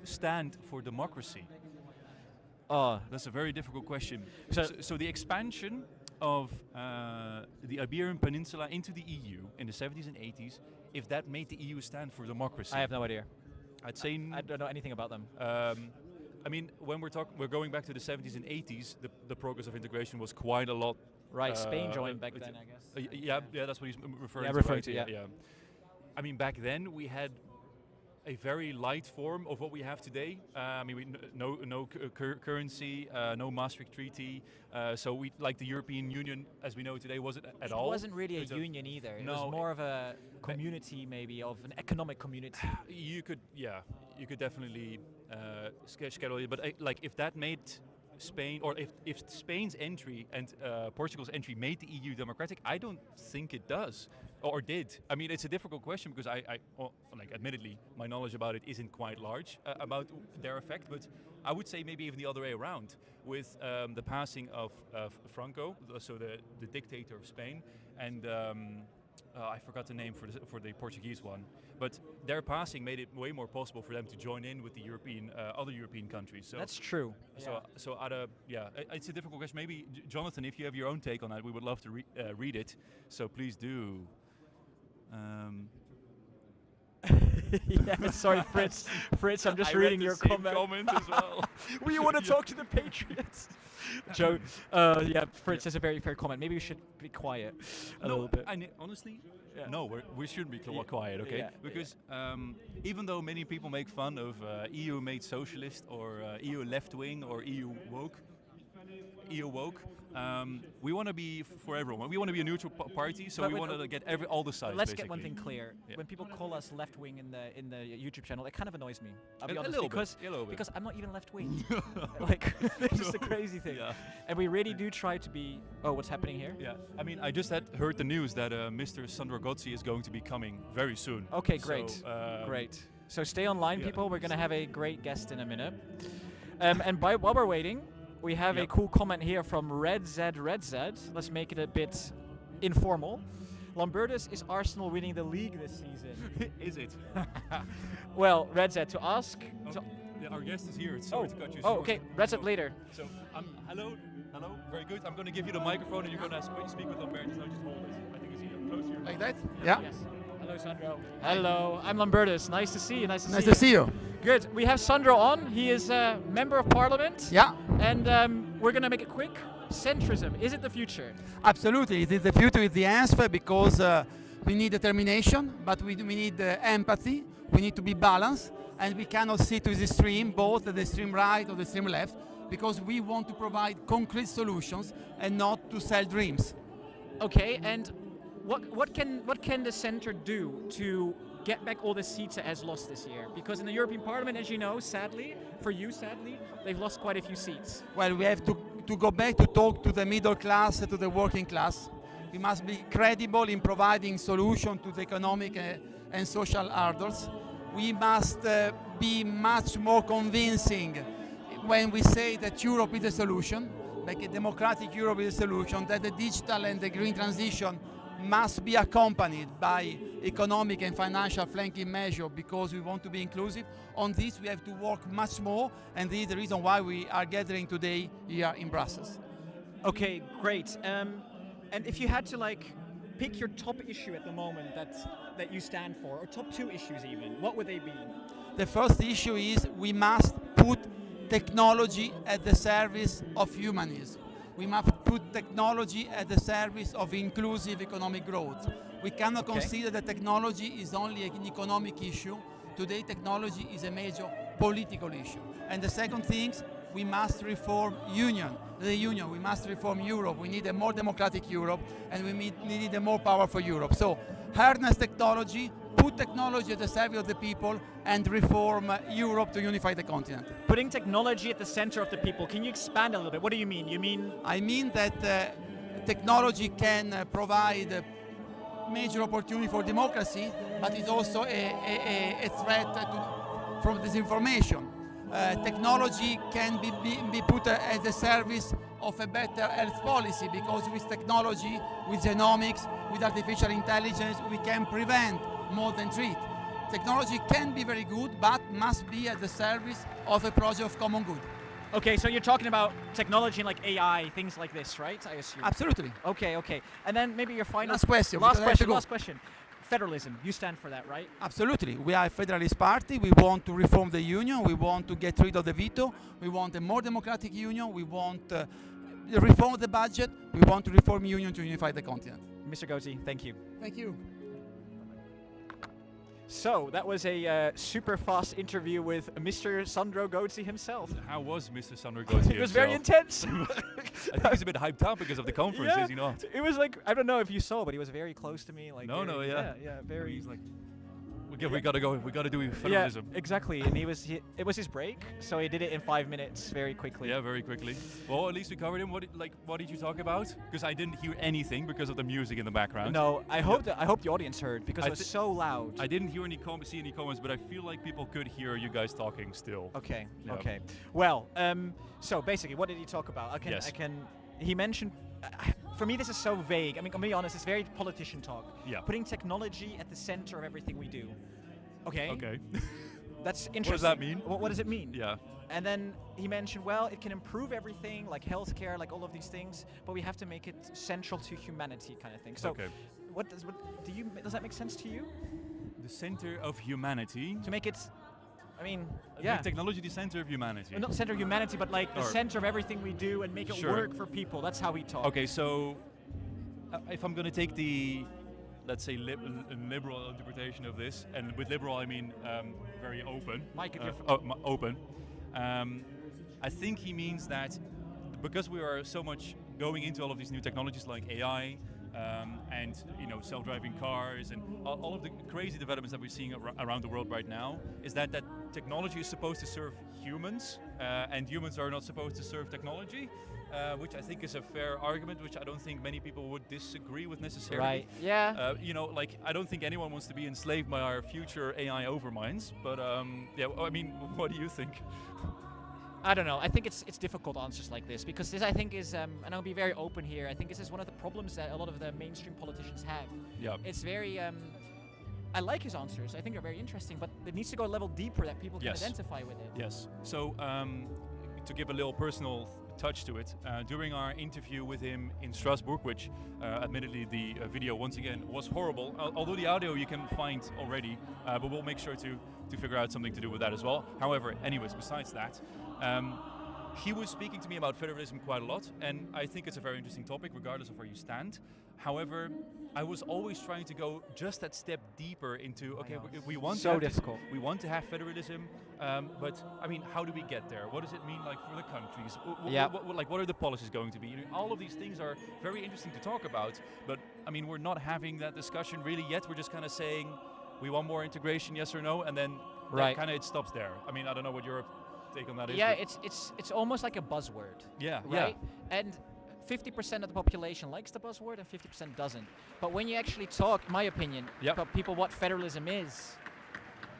stand for democracy? Oh, That's a very difficult question. So- So the expansion of the Iberian Peninsula into the EU in the 70s and 80s, if that made the EU stand for democracy, I have no idea. I'd say I don't know anything about them. I mean, when we're going back to the 70s and 80s, the progress of integration was quite a lot. Right, Spain joined back then, I guess. Yeah, that's what he's referring Yeah, to. referring right? to, yeah. yeah. I mean, back then we had a very light form of what we have today. I mean, no currency, no Maastricht Treaty. So we, like the European Union, as we know today, wasn't at all. It wasn't really a It's union either. It No, was more of a community, maybe, of an economic community. You could definitely schedule it, but like if that made Spain, or if Spain's entry and Portugal's entry made the EU democratic, I don't think it does, or did. I mean, it's a difficult question because admittedly, my knowledge about it isn't quite large about their effect, but I would say maybe even the other way around, with the passing of Franco, so the dictator of Spain, and I forgot the name for the Portuguese one, but their passing made it way more possible for them to join in with the other European countries. So That's true. so it's a difficult question. Maybe Jonathan, if you have your own take on that, we would love to read it. So please do. Yeah, sorry, Fritz. Fritz, I'm just I read reading the your same comment. comment as well. We want to talk to the Patriots. Joe, yeah, Fritz has a very fair comment. Maybe we should be quiet a little bit. Honestly, Yeah. no, we shouldn't be quiet, okay? Yeah, Because even though many people make fun of EU made socialist or EU left wing or EU woke, we want to be for everyone. We want to be a neutral party, so But we when- want to get all the sides. Let's get one basically. thing clear. Yeah. When people call us left wing in the YouTube channel, it kind of annoys me. I'll be A honest, little bit, because a little bit. because I'm not even left wing. Like, it's just a crazy thing. Yeah. And we really do try to be. Oh, what's happening here? Yeah, I mean, I just had heard the news that Mr. Sandro Gozi is going to be coming very soon. Okay, So, great, great. So stay online, yeah. people. We're gonna have a great guest in a minute. And while we're waiting, we have a Yep. cool comment here from Red Z. Let's make it a bit informal. Lambertus, is Arsenal winning the league this season? Is it? Well, Red Z, to ask. Yeah, our guest is here. Sorry to cut you Oh, short. okay. Red Z later. So, hello, very good. I'm going to give you the microphone and you're going to speak with Lambertus. Now just hold it. I think it's here, close to your Like mouth. that? Yeah. Yes. Hello, Sandro. Hello, I'm Lambertus. Nice to see you. Nice to see you. Good. We have Sandro on. He is a member of parliament. Yeah, And we're going to make it quick. Centrism, is it the future? absolutely. It is the future is the answer because we need determination, but we need empathy. We need to be balanced, and we cannot sit to the extreme, both the extreme right or the extreme left, because we want to provide concrete solutions and not to sell dreams. Okay, and what can the centre do to get back all the seats it has lost this year? Because in the European Parliament, as you know, sadly, they've lost quite a few seats. Well, we have to go back to talk to the middle class, to the working class. We must be credible in providing solutions to the economic and social hurdles. We must be much more convincing when we say that Europe is the solution, like a democratic Europe is the solution, that the digital and the green transition must be accompanied by economic and financial flanking measures because we want to be inclusive. On this we have to work much more, and this is the reason why we are gathering today here in Brussels. Okay, great. And if you had to pick your top issue at the moment that you stand for, or top two issues even, what would they be? The first issue is we must put technology at the service of humanism. We must put technology at the service of inclusive economic growth. We cannot consider that technology is only an economic issue. Today, technology is a major political issue. And the second thing, we must reform the union. We must reform Europe. We need a more democratic Europe, and we need a more powerful Europe. So, harness technology, put technology at the service of the people, and reform Europe to unify the continent. Putting technology at the center of the people. Can you expand a little bit? What do you mean? I mean that technology can provide major opportunity for democracy, but it's also a threat from disinformation. Technology can be put at the service of a better health policy, because with technology, with genomics, with artificial intelligence, we can prevent more than treat. Technology can be very good, but must be at the service of a project of common good. Okay, so you're talking about technology like AI, things like this, right? I assume. Absolutely. Okay. And then maybe your final Last question. Last question. Federalism. You stand for that, right? Absolutely. We are a federalist party. We want to reform the union. We want to get rid of the veto. We want a more democratic union. We want the reform of the budget. We want to reform union to unify the continent. Mr. Gozi, thank you. Thank you. So that was a super fast interview with Mr. Sandro Gozi himself. How was Mr. Sandro Gozi? It was very intense. I think he's a bit hyped up because of the conference, Yeah, is he not? it was like, I don't know if you saw, but he was very close to me. Like No, yeah. Yeah, very. He's like, we gotta go. We gotta do federalism. Yeah, exactly. And it was his break, so he did it in 5 minutes, very quickly. Yeah, very quickly. Well, at least we covered him. What did you talk about? Because I didn't hear anything because of the music in the background. No, I hope the audience heard, because it was so loud. I didn't hear see any comments, but I feel like people could hear you guys talking still. Okay. Yeah. Okay. Well, so basically, what did he talk about? He mentioned. For me, this is so vague. I mean, I'm be honest, it's very politician talk. Yeah. Putting technology at the center of everything we do. Okay. Okay. That's interesting. What does that mean? What does it mean? Yeah. And then he mentioned, well, it can improve everything, like healthcare, like all of these things, but we have to make it central to humanity, kind of thing. So, Okay. does that make sense to you? The center of humanity. To make it, I mean, Make technology the center of humanity. Well, not the center of humanity, but like the center of everything we do and make it Sure. work for people. That's how we talk. Okay, so if I'm going to take the, let's say, liberal interpretation of this, and with liberal I mean very open. Mike, if open. I think he means that because we are so much going into all of these new technologies like AI, and self-driving cars and all of the crazy developments that we're seeing around the world right now, is that technology is supposed to serve humans, and humans are not supposed to serve technology, which I think is a fair argument, which I don't think many people would disagree with necessarily. Right. Yeah. I don't think anyone wants to be enslaved by our future AI overminds, but I mean, what do you think? I don't know. I think it's difficult answers like this, because this, I think, is, and I'll be very open here, I think this is one of the problems that a lot of the mainstream politicians have. Yeah. It's very, I like his answers. I think they're very interesting, but it needs to go a level deeper that people can identify with it. Yes. So to give a little personal touch to it, during our interview with him in Strasbourg, which admittedly the video once again was horrible, although the audio you can find already, but we'll make sure to figure out something to do with that as well. However, anyways, besides that, he was speaking to me about federalism quite a lot, and I think it's a very interesting topic regardless of where you stand. However, I was always trying to go just that step deeper into, okay, we want so difficult. We want to have federalism, but I mean, how do we get there? What does it mean, like, for the countries? What are the policies going to be? All of these things are very interesting to talk about, but I mean, we're not having that discussion really yet. We're just kind of saying we want more integration, yes or no, and then kind of it stops there. I mean, I don't know what your take on that is. Yeah, it's almost like a buzzword. Yeah, right? And 50% of the population likes the buzzword and 50% doesn't. But when you actually talk, in my opinion, about people what federalism is,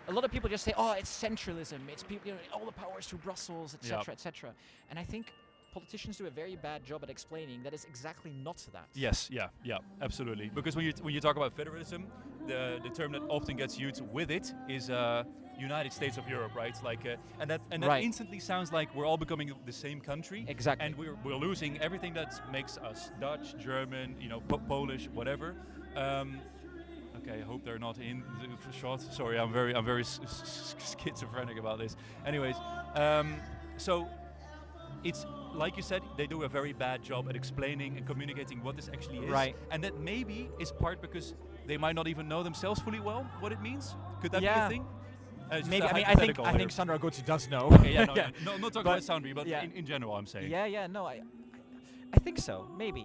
a lot of people just say, oh, it's centralism, it's people, all the powers to Brussels, etc., etc. And I think politicians do a very bad job at explaining that it's exactly not that. Yes, yeah, absolutely. Because when you talk about federalism, the term that often gets used with it is United States of Europe, right? Like, and that instantly sounds like we're all becoming the same country. Exactly. And we're losing everything that makes us Dutch, German, Polish, whatever. Okay, I hope they're not in the shot. Sorry, I'm very schizophrenic about this. Anyways, so it's like you said, they do a very bad job at explaining and communicating what this actually is. Right. And that maybe is part because they might not even know themselves fully well what it means. Could that be a thing? Maybe. I mean, I think Sandro Gozi does know. Okay, no, not talking about Sandro, but in general, I'm saying. No, I think so. Maybe,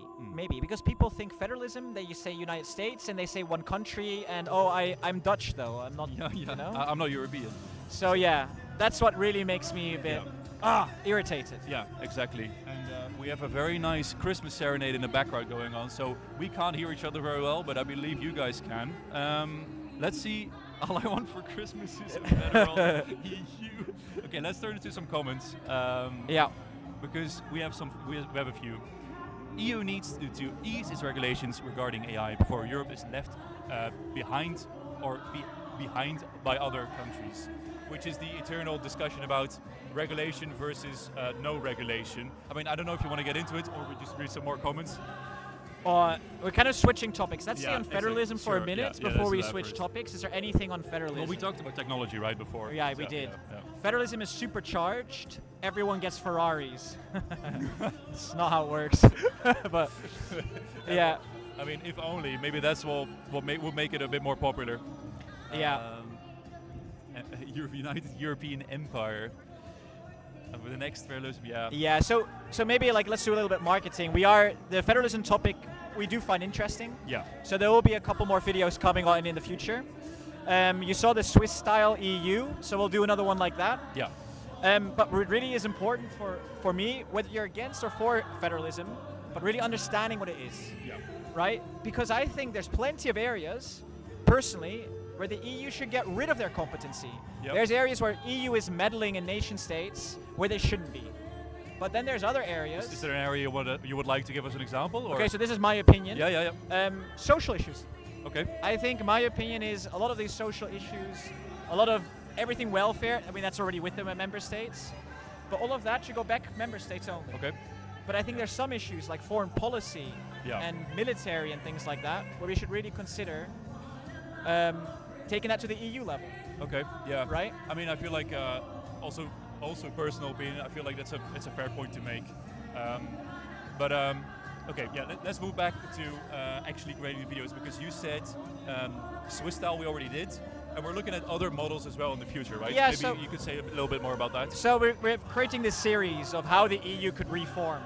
because people think federalism. They say United States, and they say one country, and I'm Dutch though. I'm not. I'm not European. So that's what really makes me a bit irritated. Yeah, exactly. And we have a very nice Christmas serenade in the background going on, so we can't hear each other very well, but I believe you guys can. Let's see. All I want for Christmas is a federal EU. Okay, let's turn into some comments. Yeah. Because we have a few. EU needs to ease its regulations regarding AI before Europe is left behind or behind by other countries, which is the eternal discussion about regulation versus no regulation. I mean, I don't know if you want to get into it or we just read some more comments. We're kind of switching topics. Let's stay Yeah, on federalism for a sure, minute yeah, before we let's do that switch first. topics. Is there anything on federalism? Well, we talked about technology right before. Yeah, we did. Federalism is supercharged. Everyone gets Ferraris. It's not how it works. But yeah. I mean, if only. Maybe that's what would make it a bit more popular. Yeah. United European Empire. With the next federalism, yeah. Yeah. So maybe like let's do a little bit marketing. The federalism topic we do find interesting. Yeah. So there will be a couple more videos coming on in the future. You saw the Swiss-style EU, so we'll do another one like that. Yeah. But what really is important for me, whether you're against or for federalism, but really understanding what it is. Yeah. Right? Because I think there's plenty of areas, personally, where the EU should get rid of their competency. Yep. There's areas where EU is meddling in nation states where they shouldn't be. But then there's other areas. Is there an area you would like to give us an example? Or? Okay, so this is my opinion. Yeah. Social issues. Okay. I think my opinion is a lot of these social issues, a lot of everything welfare, I mean that's already with the member states, but all of that should go back member states only. Okay. But I think there's some issues like foreign policy and military and things like that where we should really consider taking that to the EU level. Okay. Yeah. Right? I mean, I feel like also personal opinion. I feel like it's a fair point to make. Okay. Yeah. Let's move back to actually creating the videos because you said Swiss style we already did. And we're looking at other models as well in the future, right? Yeah, Maybe so you could say a little bit more about that. So we're creating this series of how the EU could reform.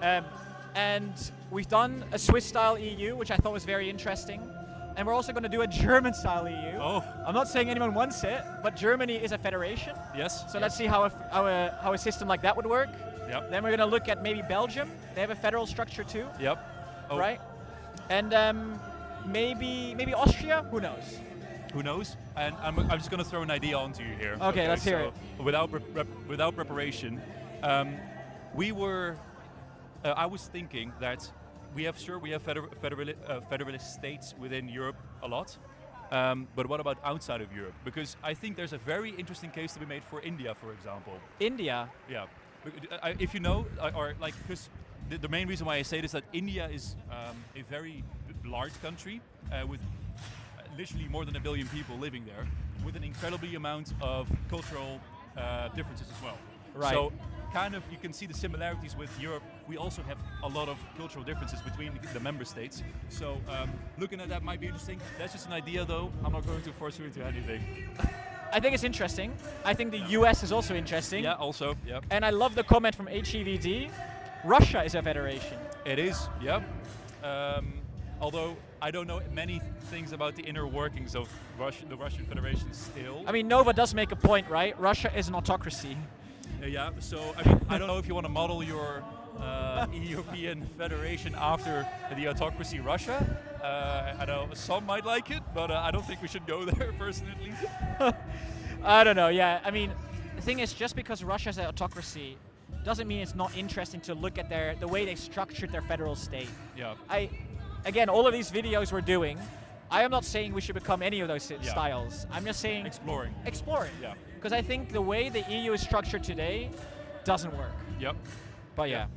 And we've done a Swiss-style EU, which I thought was very interesting. And we're also going to do a German-style EU. Oh. I'm not saying anyone wants it, but Germany is a federation. Yes. So let's see how a system like that would work. Yep. Then we're going to look at maybe Belgium. They have a federal structure too. Yep. Oh. Right? And maybe Austria? Who knows? Who knows? And I'm just going to throw an idea onto you here. Okay, let's hear it. Without preparation, I was thinking that we have federalist states within Europe a lot, but what about outside of Europe? Because I think there's a very interesting case to be made for India, for example. India? Yeah. If you know, because the main reason why I say this is that India is a very large country with literally more than 1 billion people living there, with an incredibly amount of cultural differences as well. Right. So kind of you can see the similarities with Europe. We also have a lot of cultural differences between the member states. So looking at that might be interesting. That's just an idea though. I'm not going to force you into anything. I think it's interesting. I think the US is also interesting. Yeah, also, yeah. And I love the comment from HEVD. Russia is a federation. It is, yeah. Although I don't know many things about the inner workings of the Russian Federation still. I mean, Nova does make a point, right? Russia is an autocracy. Yeah, so I mean, I don't know if you want to model your European Federation after the autocracy Russia. I know some might like it, but I don't think we should go there personally. I don't know, yeah. I mean, the thing is, just because Russia is an autocracy doesn't mean it's not interesting to look at the way they structured their federal state. Yeah. Again, all of these videos we're doing, I am not saying we should become any of those styles. I'm just saying exploring. Yeah. Because I think the way the EU is structured today doesn't work. Yep. But yeah.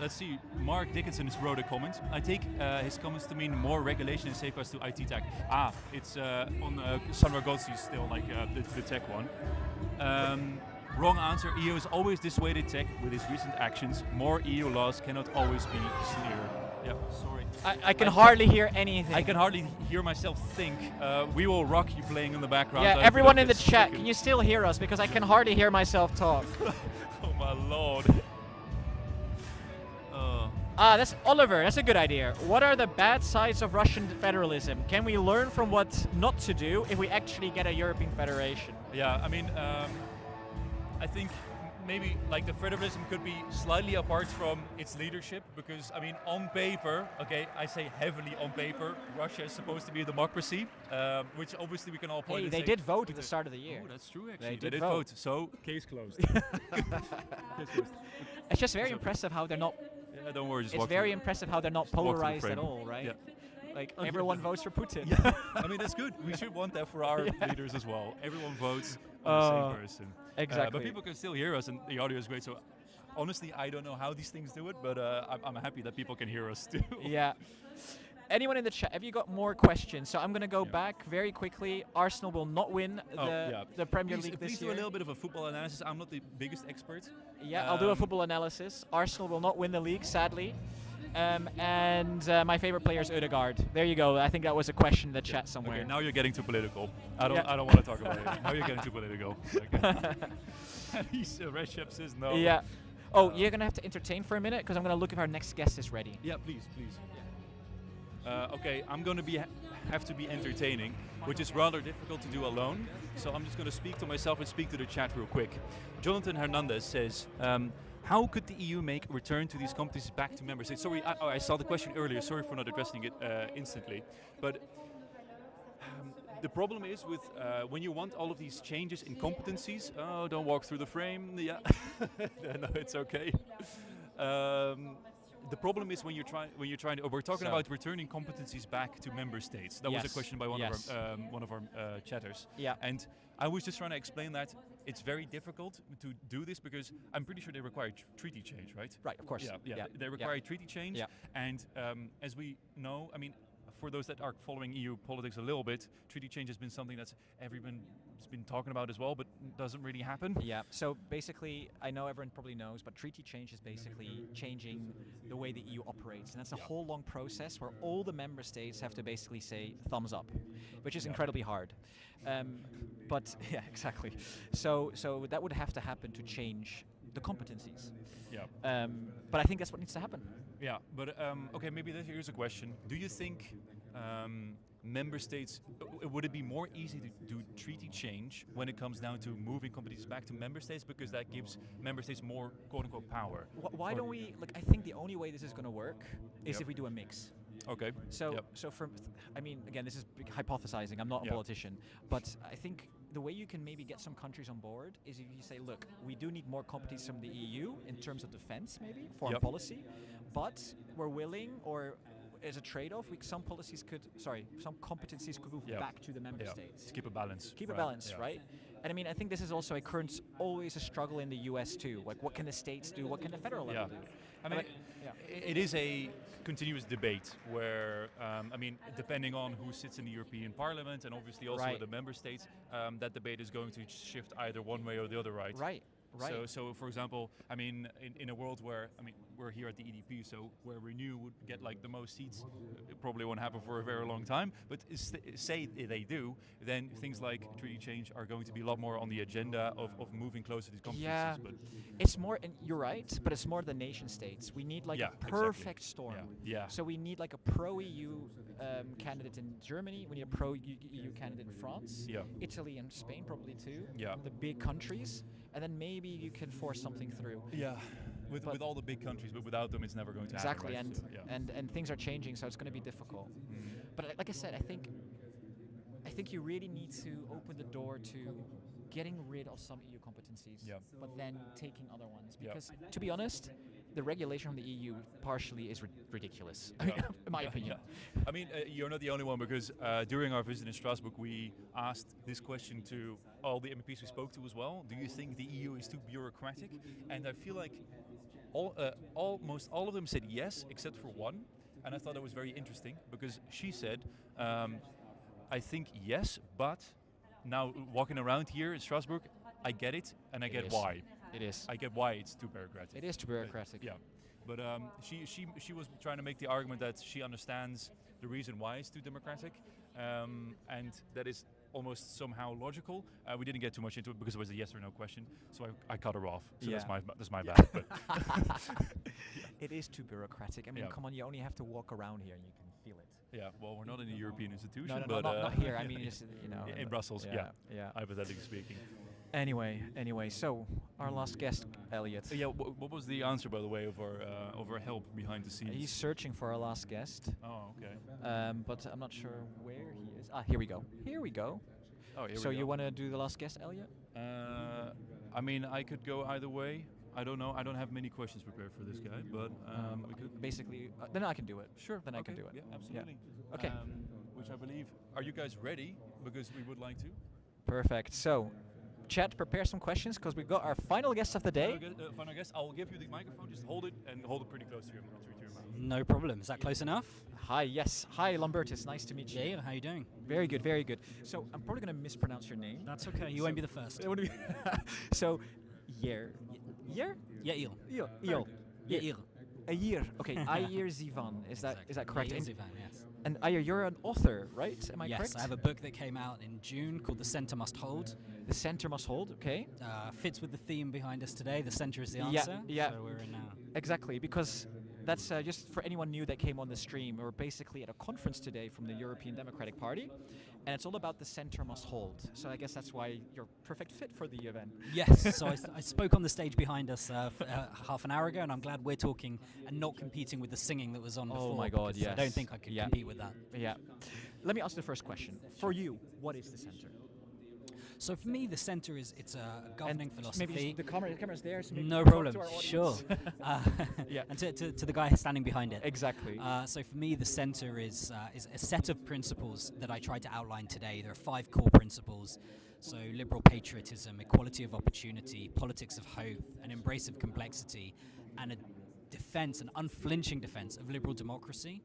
Let's see. Mark Dickinson has wrote a comment. I take his comments to mean more regulation and safeguards to IT tech. It's on Sandro Gozi still, like the tech one. Wrong answer. EU has always dissuaded tech with its recent actions. More EU laws cannot always be clear. Yeah, sorry. I can hardly hear anything. I can hardly hear myself think. We will rock you playing in the background. Yeah, everyone in the chat, can you still hear us? Because I can hardly hear myself talk. Oh my lord. That's Oliver. That's a good idea. What are the bad sides of Russian federalism? Can we learn from what not to do if we actually get a European federation? Yeah, I mean, I think maybe like the federalism could be slightly apart from its leadership, because I mean, on paper, okay, I say heavily on paper, Russia is supposed to be a democracy, which obviously we can all point. Hey, and they say, did vote at the start of the year. Oh, that's true. Actually, They did vote. So case closed. It's just very impressive how they're not. Yeah, don't worry. Just It's walk very through. impressive how they're not Just walk through the polarized at frame. all, right? Yeah. Like Okay. everyone votes for Putin. Yeah. I mean, that's good. We should want that for our leaders as well. Everyone votes on the same person. Exactly. But people can still hear us, and the audio is great. So honestly, I don't know how these things do it, but I'm happy that people can hear us too. Yeah. Anyone in the chat, have you got more questions? So I'm going to go back very quickly. Arsenal will not win the Premier League this Please year. do a little bit of a football analysis. I'm not the biggest expert. Yeah, I'll do a football analysis. Arsenal will not win the league, sadly. And my favorite player is Ødegaard. There you go. I think that was a question in the chat somewhere. Okay, now you're getting too political. I don't Yeah. want to talk about it. Now you're getting too political. Reshep says no. Yeah. Oh, you're going to have to entertain for a minute because I'm going to look if our next guest is ready. Yeah, please. Okay, I'm going to have to be entertaining, which is rather difficult to do alone. So I'm just going to speak to myself and speak to the chat real quick. Jonathan Hernandez says, how could the EU make a return to these companies back to member states? Sorry, I saw the question earlier. Sorry for not addressing it instantly. But the problem is with when you want all of these changes in competencies. Oh, don't walk through the frame. Yeah, no, it's okay. The problem is when you're trying to. We're talking about returning competencies back to member states. That was a question by one of our chatters. Yeah. And I was just trying to explain that it's very difficult to do this because I'm pretty sure they require treaty change, right? Right, of course. Yeah. They require treaty change. Yeah. And as we know, I mean, for those that are following EU politics a little bit, treaty change has been something that's everyone's been talking about as well, but doesn't really happen. Yeah, so basically, I know everyone probably knows, but treaty change is basically changing the way the EU operates. And that's a whole long process where all the member states have to basically say thumbs up, which is incredibly hard. But yeah, exactly. So that would have to happen to change the competencies. Yeah. But I think that's what needs to happen. Yeah, but okay, maybe here's a question. Do you think member states, would it be more easy to do treaty change when it comes down to moving competencies back to member states, because that gives member states more quote-unquote power? Why don't we, like, I think the only way this is going to work is if we do a mix. Okay. So I mean, again, this is hypothesizing. I'm not a politician, but I think the way you can maybe get some countries on board is if you say, look, we do need more competencies from the EU in terms of defense, maybe foreign policy, but we're willing, or as a trade-off, some competencies could move back to the member states. To keep a balance. Keep a balance, right? And I mean, I think this is also always a struggle in the US too. Like, what can the states do? What can the federal level do? I mean, it is a continuous debate where, I mean, depending on who sits in the European Parliament and obviously also the member states, that debate is going to shift either one way or the other, right? Right. So for example, I mean, in a world where, I mean, we're here at the EDP, so where Renew would get like the most seats, it probably won't happen for a very long time. But say they do, then things like treaty change are going to be a lot more on the agenda of moving closer to these competencies. Yeah, but it's more, and you're right, but it's more the nation states. We need like a perfect storm. Yeah. So we need like a pro-EU candidate in Germany. We need a pro-EU candidate in France. Yeah. Italy and Spain probably too. Yeah. The big countries. And then maybe you can force something through. Yeah, with all the big countries, but without them, it's never going to happen. Exactly, right? and things are changing, so it's going to be difficult. But like I said, I think you really need to open the door to getting rid of some EU competencies, but then taking other ones. Because to be honest, the regulation from the EU partially is ridiculous, in my opinion. I mean, you're not the only one, because during our visit in Strasbourg, we asked this question to all the MEPs we spoke to as well. Do you think the EU is too bureaucratic? And I feel like almost all of them said yes, except for one. And I thought that was very interesting, because she said, I think yes, but now walking around here in Strasbourg, I get it, and I get why. It is. I get why it's too bureaucratic. It is too bureaucratic. Yeah, but she was trying to make the argument that she understands the reason why it's too democratic, and that is almost somehow logical. We didn't get too much into it because it was a yes or no question, so I cut her off. So that's my bad. But it is too bureaucratic. I mean, come on, you only have to walk around here and you can feel it. Yeah, well, we're not in a European institution, no, but not here. I mean, just, you know, in Brussels. Yeah. Hypothetically speaking. Anyway, so our last guest, Elliot. Yeah, what was the answer, by the way, of our help behind the scenes? He's searching for our last guest. Oh, okay. But I'm not sure where he is. Here we go. Oh, here So we go. you want to do the last guest, Elliot? I mean, I could go either way. I don't know. I don't have many questions prepared for this guy, but we could. Basically, then I can do it. Sure. Then I okay. can do it. Yeah, absolutely. Okay. Which I believe. Are you guys ready? Because we would like to. Perfect. So, chat, prepare some questions because we've got our final guest of the day. Final guest. I'll give you the microphone. Just hold it and hold it pretty close to your mouth. No problem. Is that close enough? Hi, yes. Hi, Lambertus. Nice to meet you. Yair, how you doing? Very good, very good. So, I'm probably going to mispronounce your name. That's okay. You won't be the first. So, Yair. Yair? Yair. Yair. Yair. Yair. Okay, Yair Zivan. Is that correct? Yair Zivan, yes. And Yair, you're an author, right? Am I correct? Yes, I have a book that came out in June called The Center Must Hold. The Center Must Hold, okay. Fits with the theme behind us today. The center is the answer. Yeah. So we're in now. Exactly, because that's just for anyone new that came on the stream. We're basically at a conference today from the European Democratic Party, and it's all about the center must hold. So I guess that's why you're perfect fit for the event. Yes, so I spoke on the stage behind us half an hour ago, and I'm glad we're talking and not competing with the singing that was on before. Oh my God, yes. I don't think I could compete with that. Yeah. Let me ask the first question. For you, what is the center? So for me, the center it's a governing philosophy. Maybe the camera's there. So no problem. Sure. Yeah. And to the guy standing behind it. Exactly. So for me, the center is a set of principles that I tried to outline today. There are 5 core principles. So liberal patriotism, equality of opportunity, politics of hope, an embrace of complexity, and a defense, an unflinching defense of liberal democracy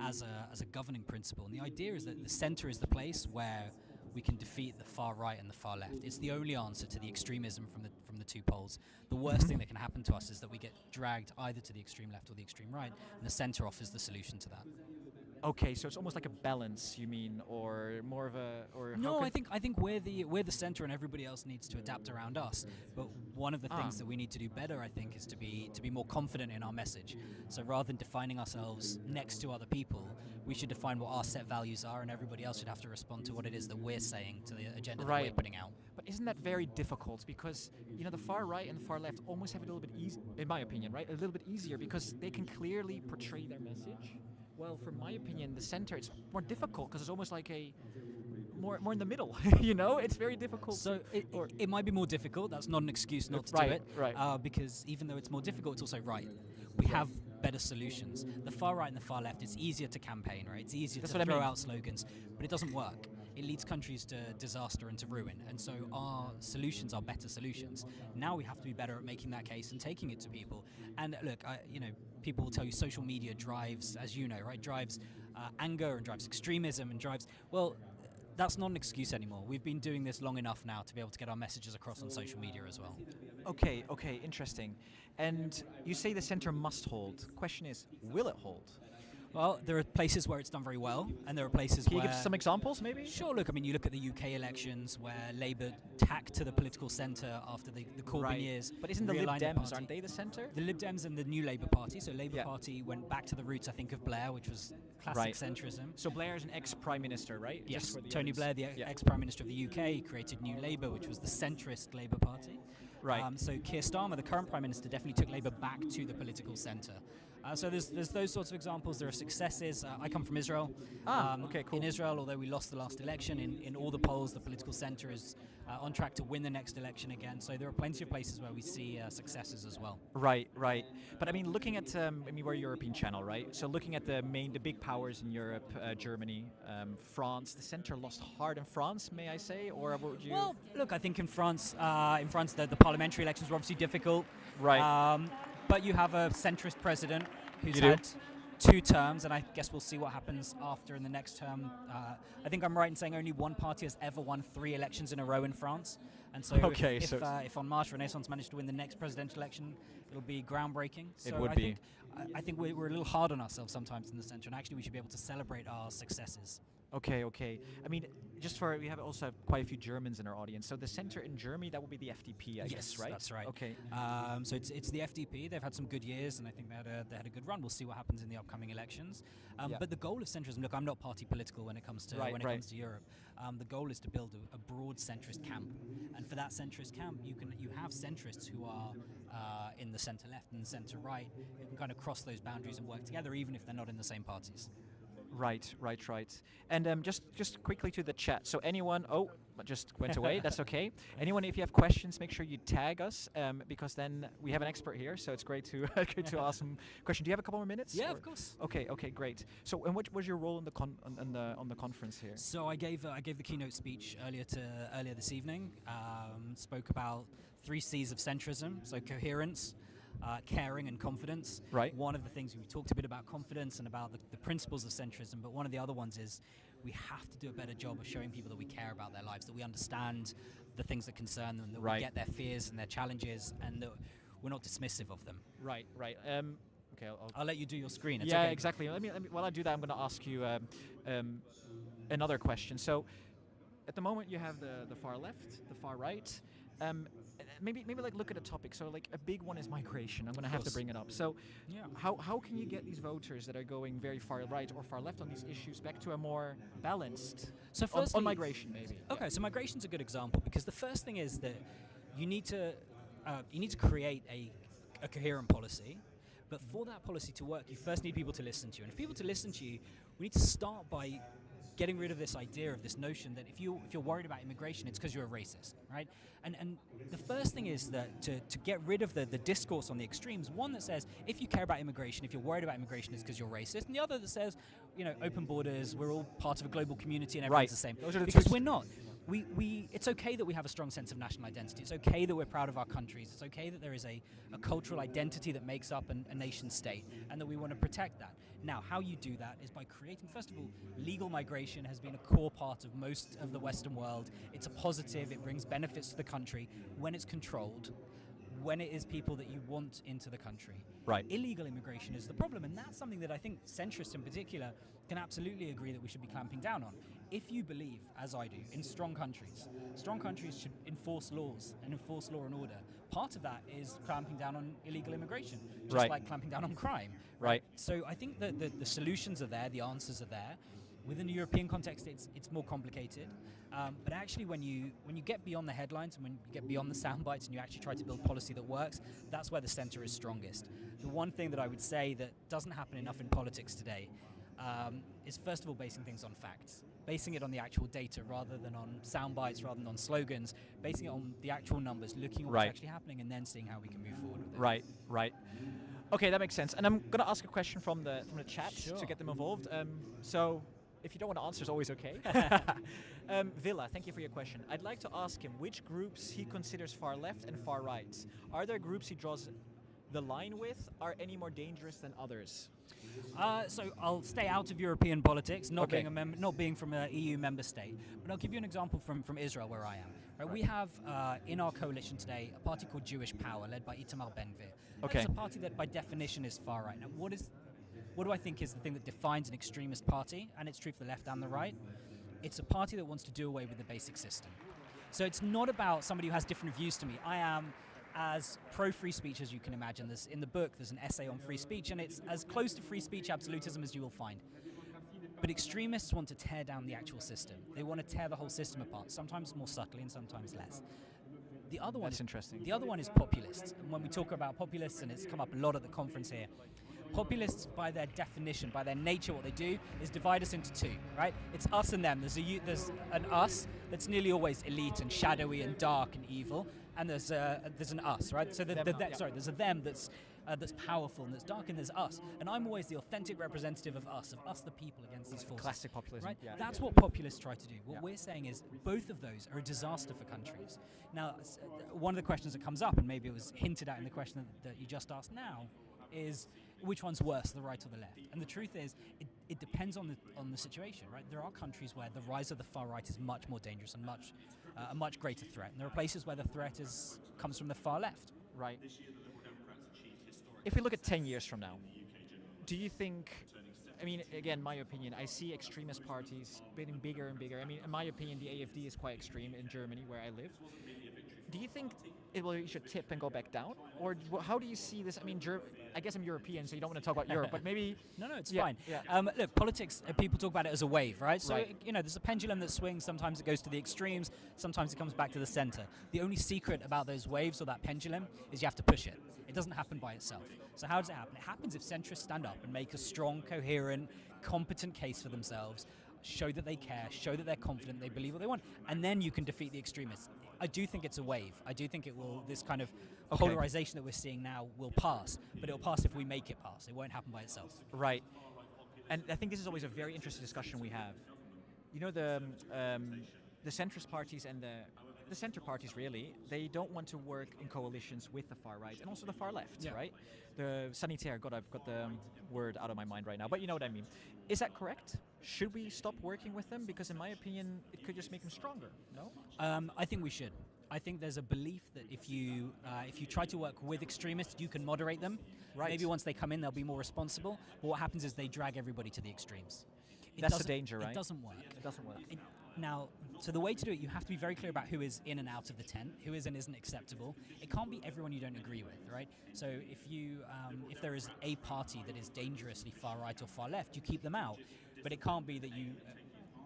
as a governing principle. And the idea is that the center is the place where we can defeat the far right and the far left. It's the only answer to the extremism from the two poles. The worst thing that can happen to us is that we get dragged either to the extreme left or the extreme right, and the center offers the solution to that. Okay, so it's almost like a balance, you mean, or more of a, or no? I think we're the center, and everybody else needs to adapt around us. But one of the things that we need to do better, I think, is to be more confident in our message. So rather than defining ourselves next to other people, we should define what our set values are, and everybody else should have to respond to what it is that we're saying, to the agenda that we're putting out. But isn't that very difficult? Because the far right and the far left almost have a little bit easy, in my opinion, right? A little bit easier because they can clearly portray their message. Well, from my opinion, the center, it's more difficult because it's almost like a more in the middle. It's very difficult. So it might be more difficult. That's not an excuse not to do it. Right. Because even though it's more difficult, it's also right. We have better solutions. The far right and the far left, it's easier to campaign, right? It's easier to throw out slogans, but it doesn't work. It leads countries to disaster and to ruin. And so our solutions are better solutions. Now we have to be better at making that case and taking it to people. And look, people will tell you social media drives, as you know, right? Drives anger and drives extremism and drives, that's not an excuse anymore. We've been doing this long enough now to be able to get our messages across on social media as well. Okay, interesting. And you say the center must hold. Question is, will it hold? Well, there are places where it's done very well, and there are places Can where... you give some examples, maybe? Sure, look, you look at the UK elections where Labour tacked to the political centre after the Corbyn years. But isn't the Lib Dems, aren't they the centre? The Lib Dems and the new Labour Party. So Labour Party went back to the roots, I think, of Blair, which was classic centrism. So Blair is an ex-Prime Minister, right? Yes, Tony Blair, the ex-Prime Minister of the UK, created New Labour, which was the centrist Labour Party. Right. So Keir Starmer, the current Prime Minister, definitely took Labour back to the political centre. So there's those sorts of examples. There are successes. I come from Israel. Okay, cool. In Israel, although we lost the last election, in all the polls, the political centre is on track to win the next election again. So there are plenty of places where we see successes as well. Right. But looking at, we're a European channel, right? So looking at the big powers in Europe, Germany, France, the centre lost hard in France, may I say, or what would you? Well, look, I think in France, the parliamentary elections were obviously difficult. Right. But you have a centrist president who's had 2 terms, and I guess we'll see what happens after in the next term. I think I'm right in saying only one party has ever won 3 elections in a row in France. And so if En Marche Renaissance managed to win the next presidential election, it'll be groundbreaking. So it would be. I think we're a little hard on ourselves sometimes in the centre, and actually we should be able to celebrate our successes. Okay, okay. I mean, just for we have also quite a few Germans in our audience. So the center in Germany, that will be the FDP, I guess, right? That's right. Okay. So it's the FDP. They've had some good years, and I think they had a good run. We'll see what happens in the upcoming elections. Yeah. But the goal of centrism. Look, I'm not party political when it comes to comes to Europe. The goal is to build a broad centrist camp, and for that centrist camp, you have centrists who are in the centre left and the centre right. You can kind of cross those boundaries and work together, even if they're not in the same parties. Right. And just quickly to the chat. So anyone, just went away. That's okay. Anyone, if you have questions, make sure you tag us because then we have an expert here. So it's great to ask some questions. Do you have a couple more minutes? Yeah, of course. Okay, great. So, and what was your role in the on the conference here? So I gave the keynote speech earlier this evening. Spoke about 3 C's of centrism. So coherence, caring and confidence. Right. One of the things we talked a bit about confidence and about the principles of centrism, but one of the other ones is we have to do a better job of showing people that we care about their lives, that we understand the things that concern them, that we get their fears and their challenges, and that we're not dismissive of them. Right. Okay, I'll let you do your screen. It's yeah, okay. exactly. Let me. While I do that, I'm going to ask you another question. So, at the moment, you have the far left, the far right. Maybe like look at a topic. So like a big one is migration. I'm going to have to bring it up. So how can you get these voters that are going very far right or far left on these issues back to a more balanced so firstly, on migration maybe? Okay, so migration's a good example because the first thing is that you need to create a coherent policy. But for that policy to work, you first need people to listen to you. And for people to listen to you, we need to start by getting rid of this idea of this notion that if you're worried about immigration, it's because you're a racist, right? And the first thing is that to get rid of the discourse on the extremes, one that says if you care about immigration, if you're worried about immigration, it's because you're racist, and the other that says, open borders, we're all part of a global community and everyone's the same. Those are the because we're not. It's okay that we have a strong sense of national identity. It's okay that we're proud of our countries. It's okay that there is a cultural identity that makes up a nation state and that we want to protect that. Now, how you do that is by creating, first of all, legal migration has been a core part of most of the Western world. It's a positive. It brings benefits to the country when it's controlled, when it is people that you want into the country. Right. Illegal immigration is the problem, and that's something that I think centrists in particular can absolutely agree that we should be clamping down on. If you believe, as I do, in strong countries should enforce laws and enforce law and order. Part of that is clamping down on illegal immigration, just like clamping down on crime. Right. So I think that the solutions are there, the answers are there. Within the European context, it's more complicated. But actually, when you get beyond the headlines and when you get beyond the sound bites and you actually try to build policy that works, that's where the centre is strongest. The one thing that I would say that doesn't happen enough in politics today is first of all basing things on facts. Basing it on the actual data rather than on sound bites, rather than on slogans, basing it on the actual numbers, looking at what's actually happening and then seeing how we can move forward with it. Right. Okay, that makes sense. And I'm going to ask a question from the chat to get them involved. So if you don't want to answer, it's always okay. Villa, thank you for your question. I'd like to ask him which groups he considers far left and far right. Are there groups he draws the line with? Are any more dangerous than others? So I'll stay out of European politics, not being from an EU member state. But I'll give you an example from Israel, where I am. Right. We have in our coalition today a party called Jewish Power, led by Itamar Ben-Gvir. Okay. It's a party that, by definition, is far right. Now, what do I think is the thing that defines an extremist party? And it's true for the left and the right. It's a party that wants to do away with the basic system. So it's not about somebody who has different views to me. I am as pro-free speech as you can imagine. In the book, there's an essay on free speech, and it's as close to free speech absolutism as you will find. But extremists want to tear down the actual system. They want to tear the whole system apart, sometimes more subtly and sometimes less. The other one That's interesting. The other one is populists. And when we talk about populists, and it's come up a lot at the conference here, populists, by their definition, by their nature, what they do is divide us into two, right? It's us and them. There's an us that's nearly always elite and shadowy and dark and evil, and there's an us, right? So there's a them that's powerful and that's dark, and there's us. And I'm always the authentic representative of us the people against these forces. Classic populism. Right? Yeah. That's what populists try to do. What we're saying is both of those are a disaster for countries. Now, one of the questions that comes up, and maybe it was hinted at in the question that you just asked now, is which one's worse, the right or the left? And the truth is, it depends on the situation, right? There are countries where the rise of the far right is much more dangerous and a much greater threat. And there are places where the threat comes from the far left. Right. If we look at 10 years from now, do you think I mean, again, my opinion, I see extremist parties getting bigger and bigger. I mean, in my opinion, the AfD is quite extreme in Germany, where I live. Do you think it should tip and go back down? Or how do you see this? I mean, I guess I'm European, so you don't want to talk about Europe, but maybe... No, it's yeah, fine. Yeah. Look, politics, people talk about it as a wave, right? So, Right. there's a pendulum that swings. Sometimes it goes to the extremes. Sometimes it comes back to the center. The only secret about those waves or that pendulum is you have to push it. It doesn't happen by itself. So how does it happen? It happens if centrists stand up and make a strong, coherent, competent case for themselves, show that they care, show that they're confident, they believe what they want, and then you can defeat the extremists. I do think it's a wave. I do think this kind of polarization that we're seeing now will pass, but it'll pass if we make it pass. It won't happen by itself. Right. And I think this is always a very interesting discussion we have. You know, the centrist parties and the center parties, really, they don't want to work in coalitions with the far right and also the far left, right? The sanitaire, God, I've got the word out of my mind right now, but you know what I mean. Is that correct? Should we stop working with them? Because in my opinion, it could just make them stronger, no? I think we should. I think there's a belief that if you try to work with extremists, you can moderate them. Right. Maybe once they come in, they'll be more responsible. But what happens is they drag everybody to the extremes. That's the danger, right? It doesn't work. It doesn't work. Now, so the way to do it, you have to be very clear about who is in and out of the tent, who is and isn't acceptable. It can't be everyone you don't agree with, right? So if there is a party that is dangerously far right or far left, you keep them out. But it can't be that you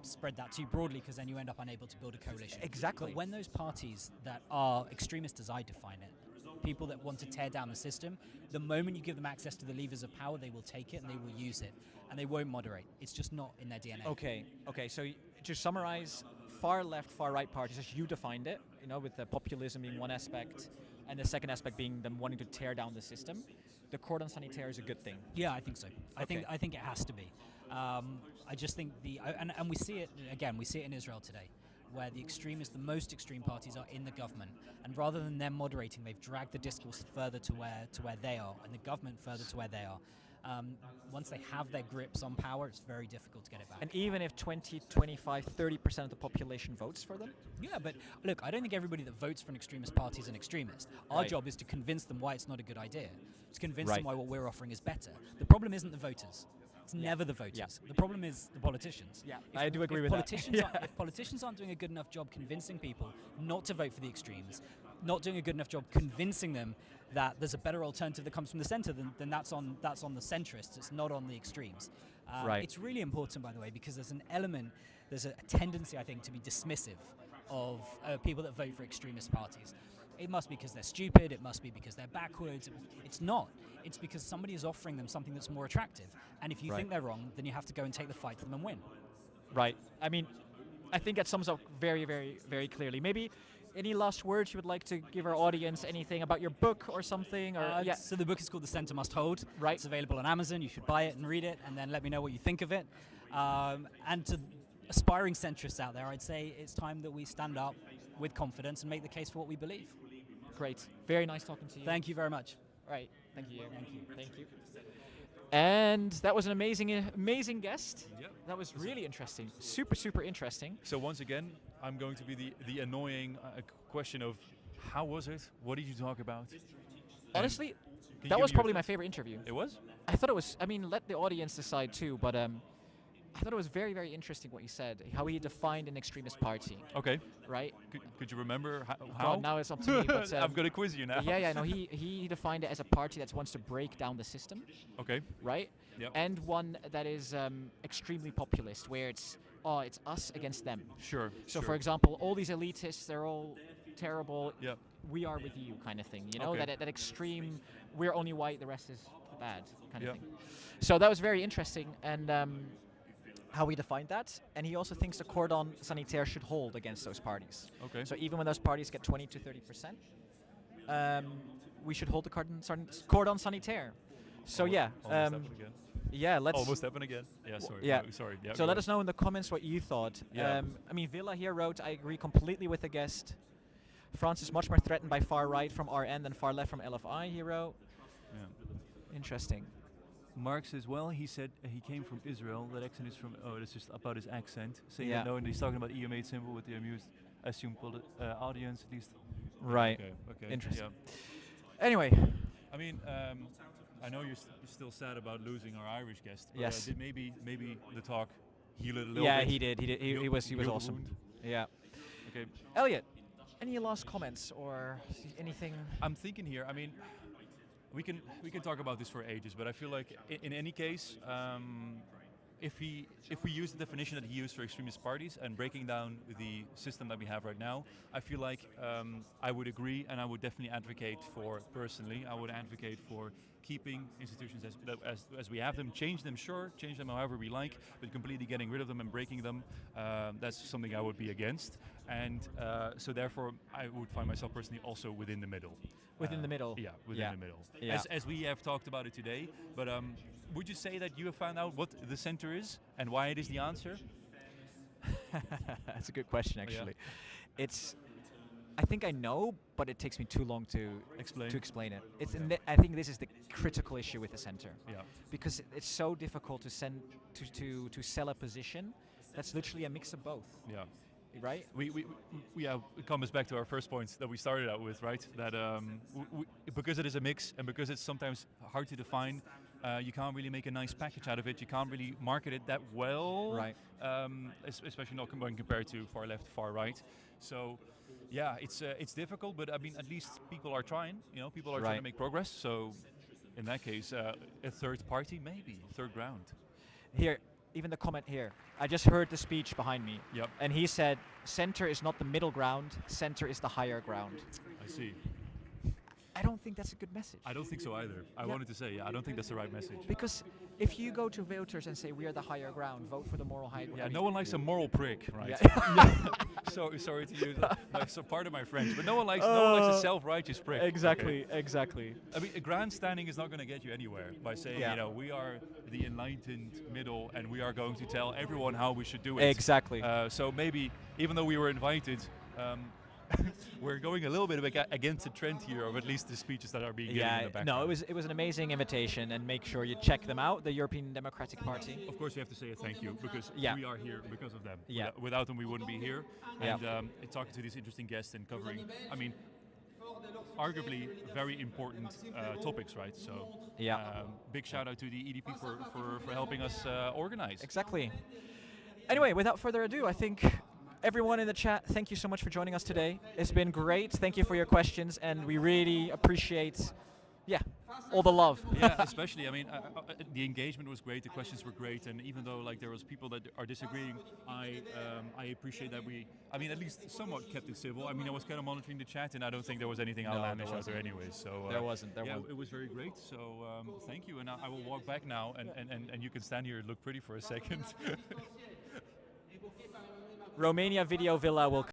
spread that too broadly, because then you end up unable to build a coalition. Exactly. But when those parties that are extremist as I define it, people that want to tear down the system, the moment you give them access to the levers of power, they will take it and they will use it. And they won't moderate. It's just not in their DNA. Okay, so to summarize, far left, far right parties, as you defined it, with the populism being one aspect, and the second aspect being them wanting to tear down the system, the cordon sanitaire is a good thing. Yeah, I think so. I think it has to be. I just think and we see it again. We see it in Israel today, where the most extreme parties are in the government, and rather than them moderating, they've dragged the discourse further to where they are, and the government further to where they are. Once they have their grips on power, it's very difficult to get it back. And even if 20, 25, 30% of the population votes for them? Yeah, but look, I don't think everybody that votes for an extremist party is an extremist. Our job is to convince them why it's not a good idea. To convince them why what we're offering is better. The problem isn't the voters. It's never the voters. Yeah. The problem is the politicians. Yeah, I do agree with that. If politicians aren't doing a good enough job convincing people not to vote for the extremes, not doing a good enough job convincing them that there's a better alternative that comes from the centre, then that's on the centrists. It's not on the extremes. It's really important, by the way, because there's a tendency, I think, to be dismissive of people that vote for extremist parties. It must be because they're stupid, it must be because they're backwards. It's not. It's because somebody is offering them something that's more attractive. And if you think they're wrong, then you have to go and take the fight to them and win. Right. I mean, I think that sums up very, very, very clearly. Maybe any last words you would like to give our audience, anything about your book or something? Or So the book is called The Centre Must Hold. Right. It's available on Amazon. You should buy it and read it, and then let me know what you think of it. And to aspiring centrists out there, I'd say it's time that we stand up with confidence and make the case for what we believe. Great. Very nice talking to you. Thank you very much. Right. Thank you. Thank you. And that was an amazing guest. Yep. That was really interesting. Super, super interesting. So once again, I'm going to be the annoying question of how was it? What did you talk about? Honestly, Can that you was give me probably your my favorite interview. It was? I thought it was, let the audience decide too, but I thought it was very, very interesting what you said, how he defined an extremist party. Okay. Right? Could you remember how? God, now it's up to me. But, I'm going to quiz you now. No, he defined it as a party that wants to break down the system. Okay. Right? Yep. And one that is extremely populist, where it's us against them. Sure. So, for example, all these elitists, they're all terrible. Yep. We are with you kind of thing. You know, Okay. that extreme, we're only white, the rest is bad kind of thing. So that was very interesting. And how he defined that, and he also thinks the cordon sanitaire should hold against those parties. Okay. So even when those parties get 20 to 30%, we should hold the cordon sanitaire. So Almost happened again. let's. Almost happened again. Yeah, sorry. Yeah. No, sorry. Yeah, So let us know in the comments what you thought. Yeah. Villa here wrote, I agree completely with the guest. France is much more threatened by far right from RN than far left from LFI, he wrote. Yeah. Interesting. Mark says, well, he said he came from Israel. That accent is from, that's just about his accent. Saying Yeah. that no, and he's talking about EM8 symbol with the amused, assumed audience, at least. Right. Okay. Interesting. Yeah. Anyway. I mean, I know you're still sad about losing our Irish guest. But, Yes. did maybe the talk heal it a little Yeah, bit? he did. He was Heal the awesome. wound? Yeah. Okay. Elliot, any last comments or anything? I'm thinking here. I mean, we can talk about this for ages, but I feel like in any case, if we use the definition that he used for extremist parties and breaking down the system that we have right now, I feel like I would agree, and I would definitely advocate for, personally, I would advocate for keeping institutions as we have them, change them however we like, but completely getting rid of them and breaking them, that's something I would be against. And so therefore, I would find myself personally also within the middle. Within the middle? Yeah, within the middle. Yeah. As we have talked about it today, but would you say that you have found out what the center is and why it is the answer? That's a good question, actually. I think I know, but it takes me too long to explain it. I think this is the critical issue with the center. Yeah. Because it's so difficult to sell a position that's literally a mix of both. Yeah. Right? It comes back to our first point that we started out with, right? That because it is a mix and because it's sometimes hard to define, you can't really make a nice package out of it. You can't really market it that well, right? Especially not when compared to far left, far right. So, yeah, it's difficult, but I mean, at least people are trying. You know, people are trying to make progress. So, in that case, a third party, maybe third ground. Here. Even the comment here, I just heard the speech behind me. Yep. And he said, center is not the middle ground, center is the higher ground. I see. I don't think that's a good message. I don't think so either. I wanted to say, I don't think that's the right message. Because if you go to voters and say, we are the higher ground, vote for the moral high ground. Yeah, no one likes a moral prick, right? Yeah. So sorry to use so part of my French, but no one likes a self-righteous prick. Exactly, okay? Exactly. I mean, grandstanding is not going to get you anywhere by saying, you know, we are the enlightened middle and we are going to tell everyone how we should do it. Exactly. So maybe, even though we were invited, we're going a little bit against the trend here, or at least the speeches that are being given in the background. No, it was an amazing invitation, and make sure you check them out, the European Democratic Party. Of course, we have to say a thank you, because we are here because of them. Yeah. Without them, we wouldn't be here. And talking to these interesting guests and covering, I mean, arguably very important topics, right? So, big shout out to the EDP for helping us organize. Exactly. Anyway, without further ado, I think everyone in the chat, thank you so much for joining us today. It's been great. Thank you for your questions, and we really appreciate, all the love. Yeah, especially, I mean, the engagement was great, the questions were great, and even though like there was people that are disagreeing, I appreciate that I mean, at least somewhat kept it civil. I mean, I was kind of monitoring the chat, and I don't think there was anything outlandish out there anyways. So there wasn't. It was very great. So thank you, and I will walk back now, and you can stand here and look pretty for a second. Romania Video Villa will